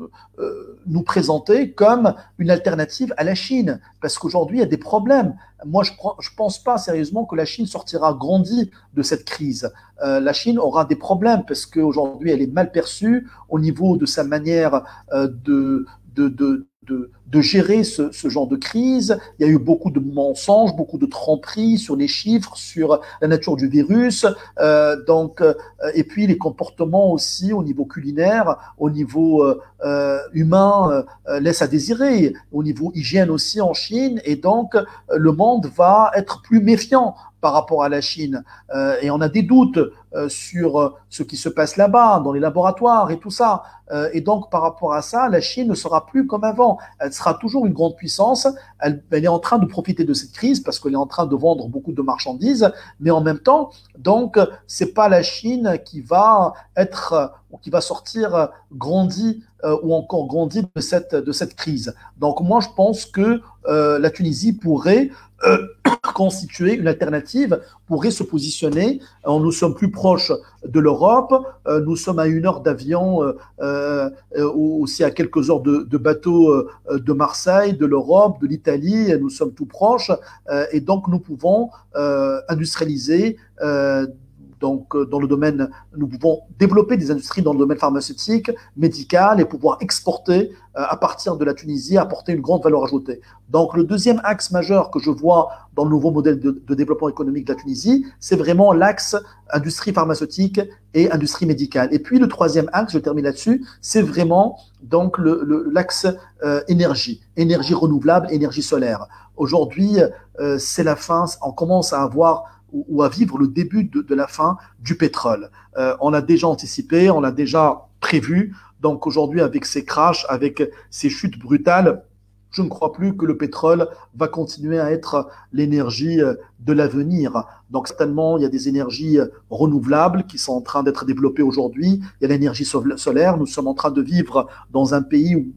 [SPEAKER 1] nous présenter comme une alternative à la Chine, parce qu'aujourd'hui, il y a des problèmes. Moi, je ne pense pas sérieusement que la Chine sortira grandie de cette crise. La Chine aura des problèmes parce qu'aujourd'hui, elle est mal perçue au niveau de sa manière de gérer ce genre de crise. Il y a eu beaucoup de mensonges, beaucoup de tromperies sur les chiffres, sur la nature du virus. Et puis les comportements aussi au niveau culinaire, au niveau humain, laissent à désirer, au niveau hygiène aussi en Chine. Et donc, le monde va être plus méfiant par rapport à la Chine. Et on a des doutes sur ce qui se passe là-bas, dans les laboratoires et tout ça. Et donc, par rapport à ça, la Chine ne sera plus comme avant. Elle sera toujours une grande puissance. Elle est en train de profiter de cette crise parce qu'elle est en train de vendre beaucoup de marchandises. Mais en même temps, donc, c'est pas la Chine qui va être, qui va sortir grandie ou encore grandie de cette crise. Donc, moi, je pense que la Tunisie pourrait constituer une alternative, pourrait se positionner. Nous sommes plus proches de l'Europe, nous sommes à 1 heure d'avion, aussi à quelques heures de bateau de Marseille, de l'Europe, de l'Italie, nous sommes tout proches, et donc nous pouvons industrialiser. Donc, dans le domaine, nous pouvons développer des industries dans le domaine pharmaceutique, médical et pouvoir exporter à partir de la Tunisie, apporter une grande valeur ajoutée. Donc, le deuxième axe majeur que je vois dans le nouveau modèle de développement économique de la Tunisie, c'est vraiment l'axe industrie pharmaceutique et industrie médicale. Et puis, le troisième axe, je termine là-dessus, c'est vraiment donc l'axe énergie renouvelable, énergie solaire. Aujourd'hui, c'est la fin, on commence à avoir ou à vivre le début de la fin du pétrole. On l'a déjà anticipé, on l'a déjà prévu. Donc aujourd'hui, avec ces crashs, avec ces chutes brutales, je ne crois plus que le pétrole va continuer à être l'énergie de l'avenir. Donc certainement, il y a des énergies renouvelables qui sont en train d'être développées aujourd'hui. Il y a l'énergie solaire. Nous sommes en train de vivre dans un pays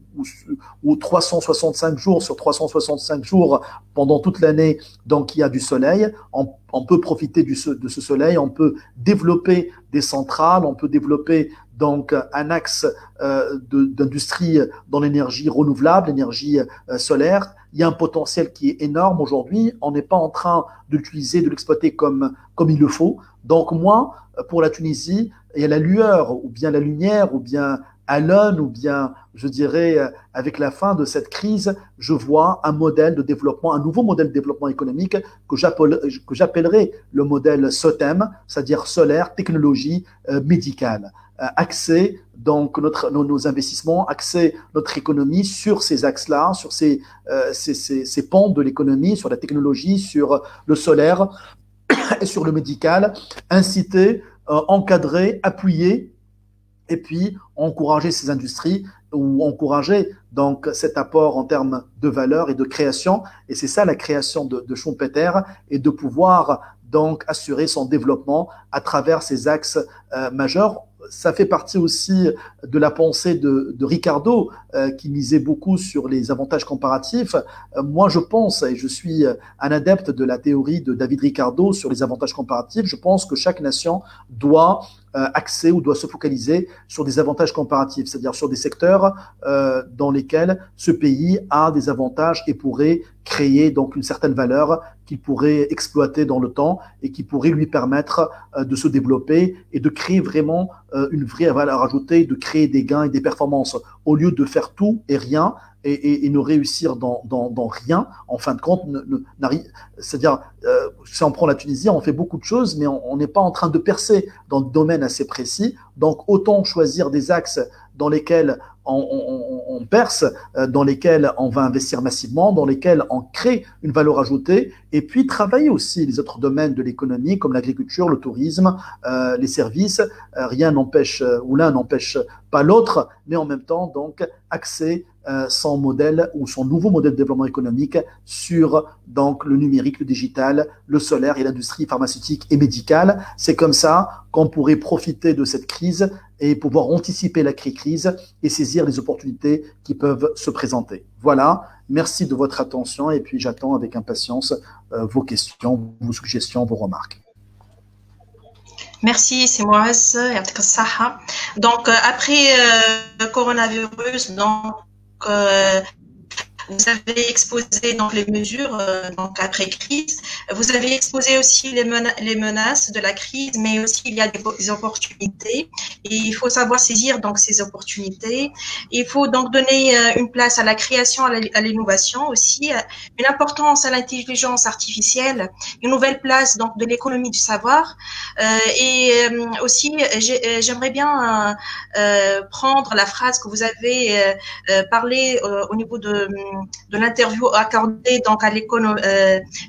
[SPEAKER 1] où 365 jours sur 365 jours, pendant toute l'année, donc il y a du soleil. On peut profiter de ce soleil, on peut développer des centrales, on peut développer donc un axe d'industrie dans l'énergie renouvelable, l'énergie solaire. Il y a un potentiel qui est énorme aujourd'hui. On n'est pas en train de l'utiliser, de l'exploiter comme il le faut. Donc moi, pour la Tunisie, il y a la lueur, ou bien la lumière, ou bien à l'aune, ou bien, je dirais, avec la fin de cette crise, je vois un modèle de développement, un nouveau modèle de développement économique que j'appellerai le modèle SOTEM, c'est-à-dire solaire, technologie, médicale. Axer donc nos investissements, axer notre économie sur ces axes-là, sur ces pans de l'économie, sur la technologie, sur le solaire et sur le médical, inciter, encadrer, appuyer et puis encourager ces industries ou encourager donc cet apport en termes de valeur et de création. Et c'est ça la création de Schumpeter, et de pouvoir donc assurer son développement à travers ces axes majeurs. Ça fait partie aussi de la pensée de Ricardo, qui misait beaucoup sur les avantages comparatifs. Moi, je pense, et je suis un adepte de la théorie de David Ricardo sur les avantages comparatifs, je pense que chaque nation doit axer ou doit se focaliser sur des avantages comparatifs, c'est-à-dire sur des secteurs dans lesquels ce pays a des avantages et pourrait créer donc une certaine valeur qu'il pourrait exploiter dans le temps et qui pourrait lui permettre de se développer et de créer vraiment une vraie valeur ajoutée, de créer des gains et des performances, au lieu de faire tout et rien et ne réussir dans rien, en fin de compte. C'est-à-dire, si on prend la Tunisie, on fait beaucoup de choses, mais on n'est pas en train de percer dans des domaines assez précis. Donc, autant choisir des axes dans lesquels on perce, dans lesquels on va investir massivement, dans lesquels on crée une valeur ajoutée, et puis travailler aussi les autres domaines de l'économie comme l'agriculture, le tourisme, les services. Rien n'empêche, ou l'un n'empêche pas l'autre, mais en même temps, donc, axer son modèle ou son nouveau modèle de développement économique sur donc, le numérique, le digital, le solaire et l'industrie pharmaceutique et médicale. C'est comme ça qu'on pourrait profiter de cette crise et pouvoir anticiper la crise et saisir les opportunités qui peuvent se présenter. Voilà, merci de votre attention et puis j'attends avec impatience vos questions, vos suggestions, vos remarques.
[SPEAKER 2] Merci, c'est moi. Donc, après le coronavirus, donc, vous avez exposé donc les mesures donc après crise. Vous avez exposé aussi les menaces de la crise, mais aussi il y a des opportunités. Et il faut savoir saisir donc ces opportunités. Il faut donc donner une place à la création, à l'innovation aussi, une importance à l'intelligence artificielle, une nouvelle place donc de l'économie du savoir. Aussi, j'aimerais bien prendre la phrase que vous avez parlé au niveau de l'interview accordée donc à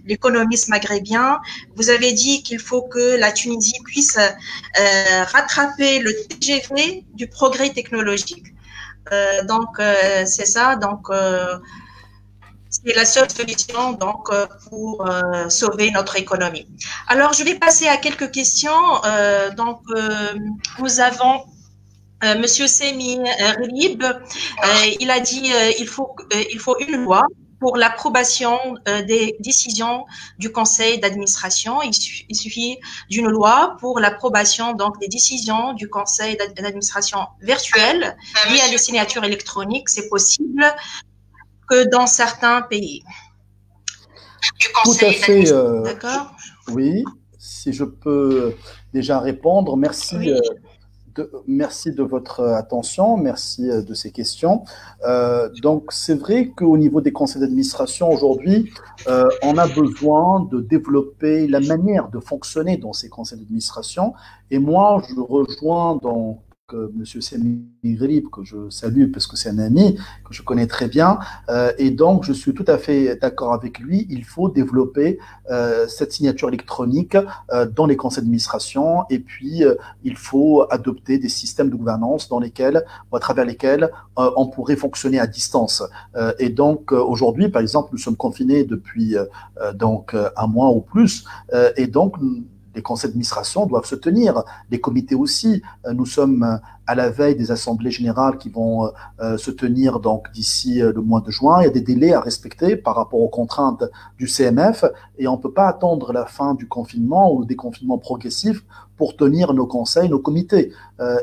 [SPEAKER 2] l'économiste maghrébien. Vous avez dit qu'il faut que la Tunisie puisse rattraper le TGV du progrès technologique. C'est ça. Donc, c'est la seule solution donc pour sauver notre économie. Alors, je vais passer à quelques questions. Nous avons Monsieur Semi Relib, il a dit il faut une loi pour l'approbation des décisions du conseil d'administration. Il suffit d'une loi pour l'approbation donc des décisions du conseil d'administration virtuel via les signatures électroniques. C'est possible que dans certains pays.
[SPEAKER 1] Tout à fait.
[SPEAKER 2] D'accord.
[SPEAKER 1] Oui, si je peux déjà répondre, merci.
[SPEAKER 2] Oui.
[SPEAKER 1] Merci de votre attention, merci de ces questions. Donc, c'est vrai qu'au niveau des conseils d'administration, aujourd'hui, on a besoin de développer la manière de fonctionner dans ces conseils d'administration. Et moi, je rejoins donc M. Semi Grib, que je salue parce que c'est un ami que je connais très bien. Et donc, je suis tout à fait d'accord avec lui. Il faut développer cette signature électronique dans les conseils d'administration. Et puis, il faut adopter des systèmes de gouvernance dans lesquels, ou à travers lesquels, on pourrait fonctionner à distance. Et donc, aujourd'hui, par exemple, nous sommes confinés depuis donc un mois ou plus. Et donc, les conseils d'administration doivent se tenir, les comités aussi. Nous sommes à la veille des assemblées générales qui vont se tenir donc d'ici le mois de juin. Il y a des délais à respecter par rapport aux contraintes du CMF et on ne peut pas attendre la fin du confinement ou le déconfinement progressif pour tenir nos conseils, nos comités.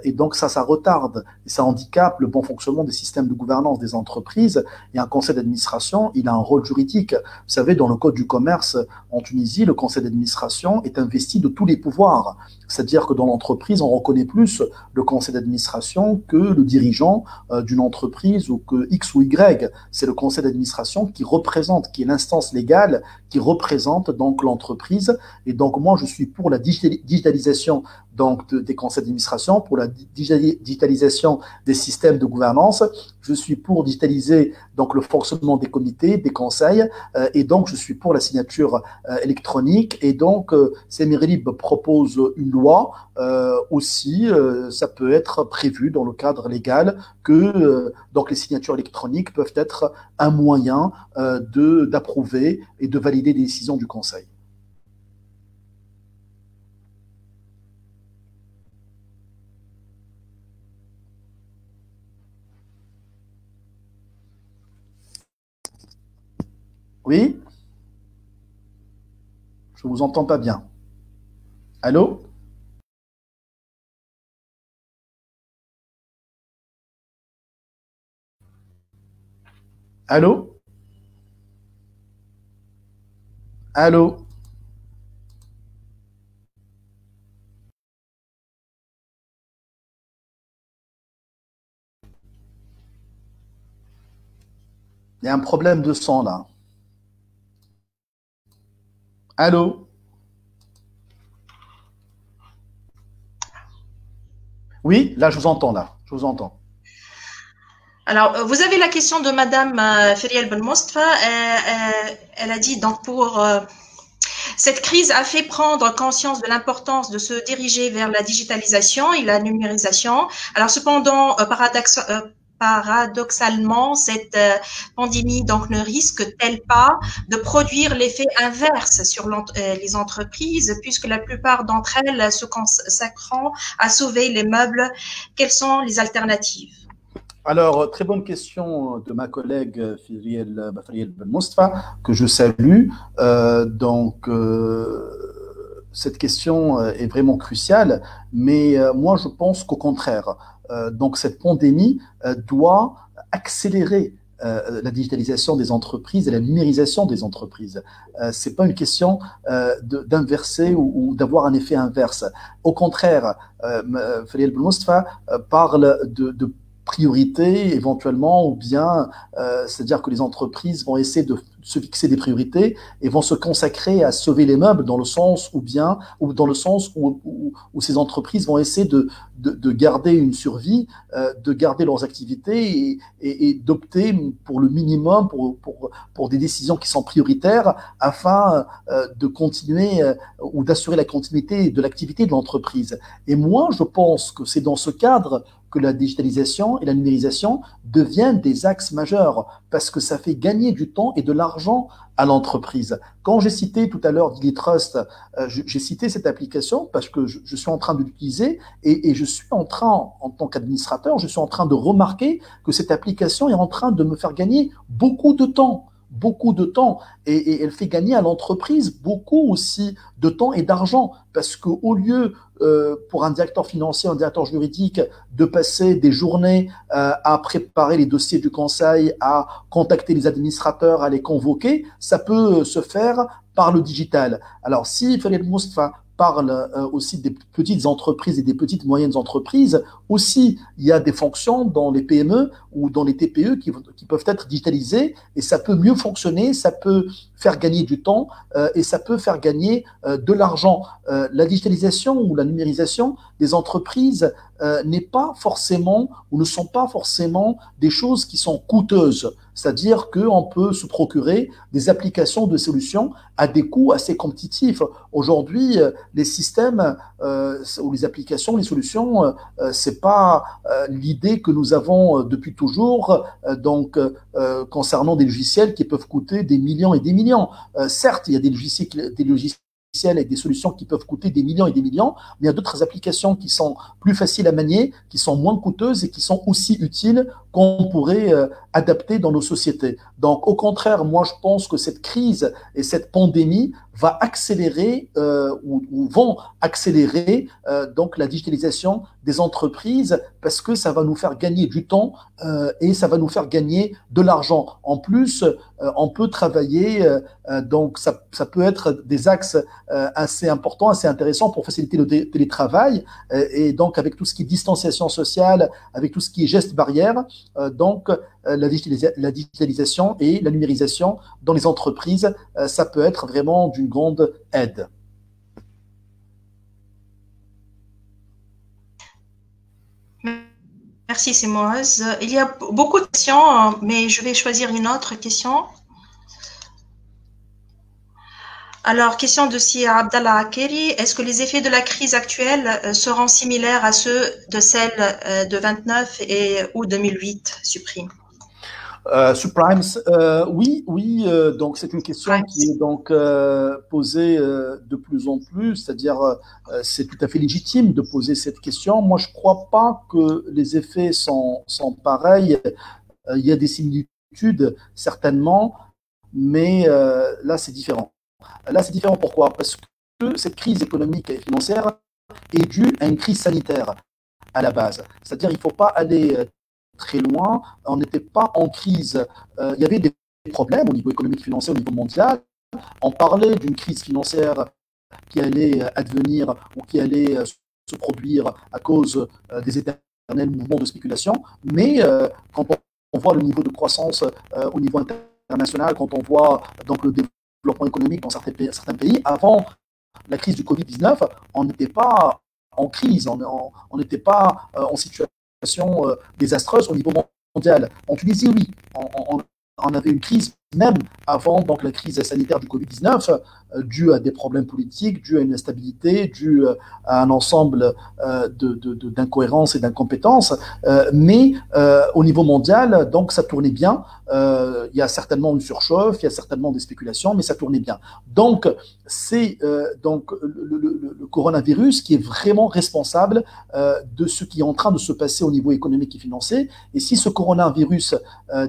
[SPEAKER 1] Et donc ça retarde et ça handicape le bon fonctionnement des systèmes de gouvernance des entreprises. Et un conseil d'administration, il a un rôle juridique. Vous savez, dans le Code du commerce en Tunisie, le conseil d'administration est investi de tous les pouvoirs. C'est-à-dire que dans l'entreprise, on reconnaît plus le conseil d'administration que le dirigeant d'une entreprise ou que X ou Y. C'est le conseil d'administration qui représente, qui est l'instance légale qui représente donc l'entreprise. Et donc moi, je suis pour la digitalisation donc des conseils d'administration, pour la digitalisation des systèmes de gouvernance. Je suis pour digitaliser donc le fonctionnement des comités, des conseils, et donc je suis pour la signature électronique. Et donc, Semirelib propose une loi aussi. Ça peut être prévu dans le cadre légal que donc les signatures électroniques peuvent être un moyen d'approuver et de valider les décisions du Conseil. Oui? Je ne vous entends pas bien. Allô? Allô? Allô? Il y a un problème de son là. Allô? Oui, là je vous entends là. Je vous entends.
[SPEAKER 2] Alors, vous avez la question de Madame Feriel Ben Mostfa. Elle a dit donc cette crise a fait prendre conscience de l'importance de se diriger vers la digitalisation et la numérisation. Alors, cependant, paradoxalement, cette pandémie donc ne risque-t-elle pas de produire l'effet inverse sur les entreprises, puisque la plupart d'entre elles se consacreront à sauver les meubles? Quelles sont les alternatives?
[SPEAKER 1] Alors, très bonne question de ma collègue Feriel Ben Mostfa, que je salue. Cette question est vraiment cruciale, mais moi, je pense qu'au contraire, donc cette pandémie doit accélérer la digitalisation des entreprises et la numérisation des entreprises. Ce n'est pas une question d'inverser ou d'avoir un effet inverse. Au contraire, Feriel Ben Mostfa parle de priorités éventuellement, ou bien c'est-à-dire que les entreprises vont essayer de se fixer des priorités et vont se consacrer à sauver les meubles dans le sens ou dans le sens où ces entreprises vont essayer de garder une survie, de garder leurs activités et d'opter pour le minimum, pour des décisions qui sont prioritaires afin de continuer ou d'assurer la continuité de l'activité de l'entreprise. Et moi, je pense que c'est dans ce cadre que la digitalisation et la numérisation deviennent des axes majeurs parce que ça fait gagner du temps et de l'argent à l'entreprise. Quand j'ai cité tout à l'heure DigiTrust, j'ai cité cette application parce que je suis en train de l'utiliser et je suis en train, en tant qu'administrateur, je suis en train de remarquer que cette application est en train de me faire gagner beaucoup de temps. Beaucoup de temps et elle fait gagner à l'entreprise beaucoup aussi de temps et d'argent parce qu'au lieu pour un directeur financier, un directeur juridique de passer des journées à préparer les dossiers du conseil, à contacter les administrateurs, à les convoquer, ça peut se faire par le digital. Alors si Feriel Mostfa parle aussi des petites entreprises et des petites moyennes entreprises. Aussi, il y a des fonctions dans les PME ou dans les TPE qui peuvent être digitalisées et ça peut mieux fonctionner, ça peut faire gagner du temps et ça peut faire gagner de l'argent. La digitalisation ou la numérisation des entreprises n'est pas forcément ou ne sont pas forcément des choses qui sont coûteuses. C'est-à-dire qu'on peut se procurer des applications de solutions à des coûts assez compétitifs. Aujourd'hui, les systèmes ou les applications, les solutions, c'est pas l'idée que nous avons depuis toujours. Concernant des logiciels qui peuvent coûter des millions et des millions. Certes, il y a des logiciels avec des solutions qui peuvent coûter des millions et des millions, mais il y a d'autres applications qui sont plus faciles à manier, qui sont moins coûteuses et qui sont aussi utiles qu'on pourrait adapter dans nos sociétés. Donc, au contraire, moi, je pense que cette crise et cette pandémie va accélérer ou vont accélérer donc la digitalisation des entreprises parce que ça va nous faire gagner du temps et ça va nous faire gagner de l'argent. En plus, on peut travailler, donc ça peut être des axes assez importants, assez intéressants pour faciliter le télétravail et donc avec tout ce qui est distanciation sociale, avec tout ce qui est gestes barrières, la digitalisation et la numérisation dans les entreprises, ça peut être vraiment d'une grande aide.
[SPEAKER 2] Merci Simoise. Il y a beaucoup de questions, mais je vais choisir une autre question. Alors, question de Sia Abdallah Akeri. Est-ce que les effets de la crise actuelle seront similaires à ceux de celle de 29 ou 2008, Supreme?
[SPEAKER 1] Subprimes, oui, donc c'est une question qui est donc posée de plus en plus, c'est-à-dire c'est tout à fait légitime de poser cette question. Moi, je ne crois pas que les effets sont pareils. Il y a des similitudes, certainement, mais là, c'est différent. Là, c'est différent pourquoi? Parce que cette crise économique et financière est due à une crise sanitaire à la base. C'est-à-dire qu'il ne faut pas aller très loin, on n'était pas en crise. Il y avait des problèmes au niveau économique et financier, au niveau mondial. On parlait d'une crise financière qui allait advenir ou qui allait se produire à cause des éternels mouvements de spéculation. Mais quand on voit le niveau de croissance au niveau international, quand on voit donc le développement économique dans certains pays, avant la crise du Covid-19, on n'était pas en crise, on n'était pas en situation désastreuse au niveau mondiale. En Tunisie, oui, on avait une crise même avant donc, la crise sanitaire du Covid-19, due à des problèmes politiques, due à une instabilité, due à un ensemble d'incohérences et d'incompétences. Mais au niveau mondial, donc ça tournait bien. Il y a certainement une surchauffe, il y a certainement des spéculations, mais ça tournait bien. Donc, c'est donc le coronavirus qui est vraiment responsable de ce qui est en train de se passer au niveau économique et financier. Et si ce coronavirus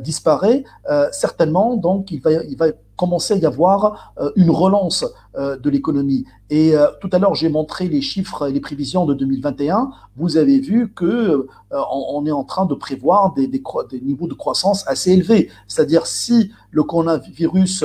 [SPEAKER 1] disparaît, certainement, donc, il va commencer à y avoir une relance de l'économie. Et tout à l'heure, j'ai montré les chiffres et les prévisions de 2021. Vous avez vu que on est en train de prévoir des niveaux de croissance assez élevés. C'est-à-dire, si le coronavirus,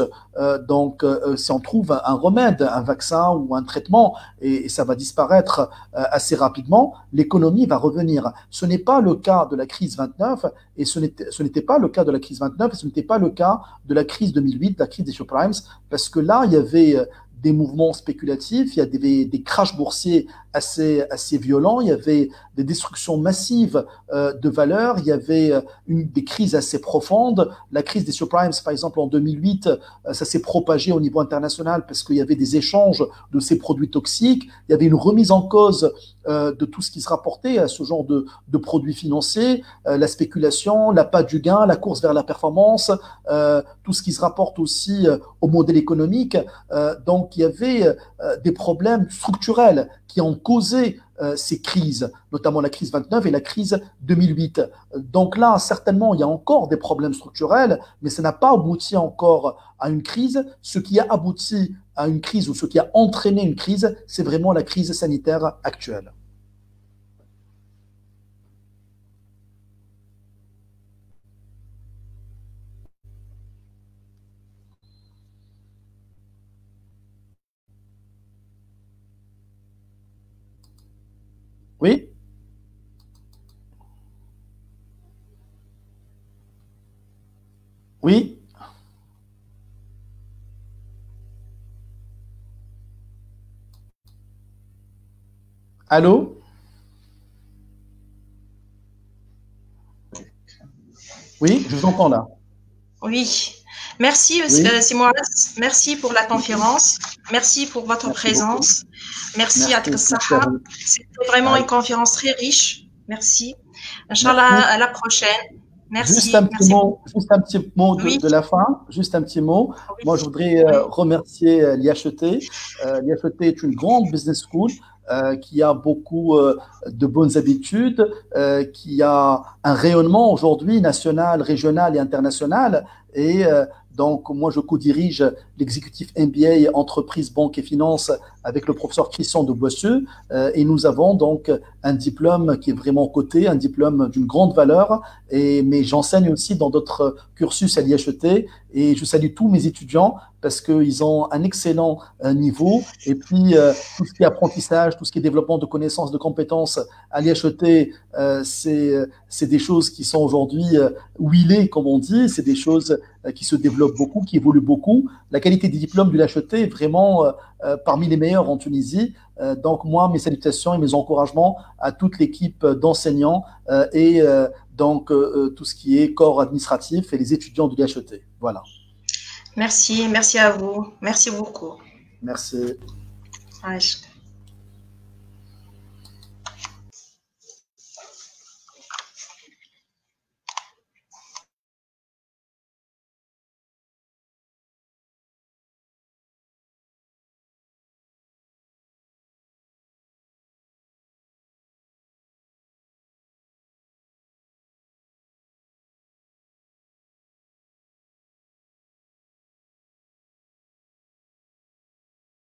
[SPEAKER 1] si on trouve un remède, un vaccin ou un traitement, et ça va disparaître assez rapidement, l'économie va revenir. Ce n'est pas le cas de la crise 29, et ce n'était pas le cas de la crise 29, et ce n'était pas le cas de la crise 2008, la crise des subprimes, parce que là, il y avait des mouvements spéculatifs, il y a des crashs boursiers assez violents, il y avait des destructions massives de valeurs, il y avait des crises assez profondes. La crise des subprimes, par exemple, en 2008, ça s'est propagé au niveau international parce qu'il y avait des échanges de ces produits toxiques, il y avait une remise en cause de tout ce qui se rapportait à ce genre de produits financiers, la spéculation, l'appât du gain, la course vers la performance, tout ce qui se rapporte aussi au modèle économique. Donc, il y avait des problèmes structurels qui ont causé ces crises, notamment la crise 29 et la crise 2008. Donc là, certainement, il y a encore des problèmes structurels, mais ça n'a pas abouti encore à une crise. Ce qui a abouti à une crise ou ce qui a entraîné une crise, c'est vraiment la crise sanitaire actuelle. Oui? Oui? Allô? Oui, je vous entends là.
[SPEAKER 2] Oui. Merci,
[SPEAKER 1] Oui?
[SPEAKER 2] Simon. Merci pour la conférence. Merci pour votre
[SPEAKER 1] Merci beaucoup.
[SPEAKER 2] présence. Merci à
[SPEAKER 1] Merci. Merci à
[SPEAKER 2] Saha.
[SPEAKER 1] vous.
[SPEAKER 2] C'était vraiment une
[SPEAKER 1] Allez.
[SPEAKER 2] conférence très riche. Merci. Inch'Allah,
[SPEAKER 1] Merci.
[SPEAKER 2] à la prochaine.
[SPEAKER 1] Juste un
[SPEAKER 2] Merci.
[SPEAKER 1] petit
[SPEAKER 2] Merci
[SPEAKER 1] mot,
[SPEAKER 2] beaucoup.
[SPEAKER 1] juste un petit mot
[SPEAKER 2] Oui,
[SPEAKER 1] de la fin, juste un petit mot.
[SPEAKER 2] oui,
[SPEAKER 1] Moi, je voudrais
[SPEAKER 2] oui.
[SPEAKER 1] remercier l'IHET. L'IHET est une grande business school qui a beaucoup de bonnes habitudes, qui a un rayonnement aujourd'hui national, régional et international. Et donc, moi, je co-dirige l'exécutif MBA Entreprise, Banque et Finances avec le professeur Christian de Boissieu. Et nous avons donc un diplôme qui est vraiment coté, un diplôme d'une grande valeur. Mais j'enseigne aussi dans d'autres cursus à l'IHET et je salue tous mes étudiants parce qu'ils ont un excellent niveau. Et puis, tout ce qui est apprentissage, tout ce qui est développement de connaissances, de compétences à l'IHET, c'est des choses qui sont aujourd'hui wheelées, comme on dit. C'est des choses qui se développent beaucoup, qui évoluent beaucoup. La qualité des diplômes de l'IHET est vraiment parmi les meilleurs en Tunisie. Donc, moi, mes salutations et mes encouragements à toute l'équipe d'enseignants et donc tout ce qui est corps administratif et les étudiants de l'IHET. Voilà.
[SPEAKER 2] Merci. Merci à vous. Merci beaucoup.
[SPEAKER 1] Merci.
[SPEAKER 2] Ouais,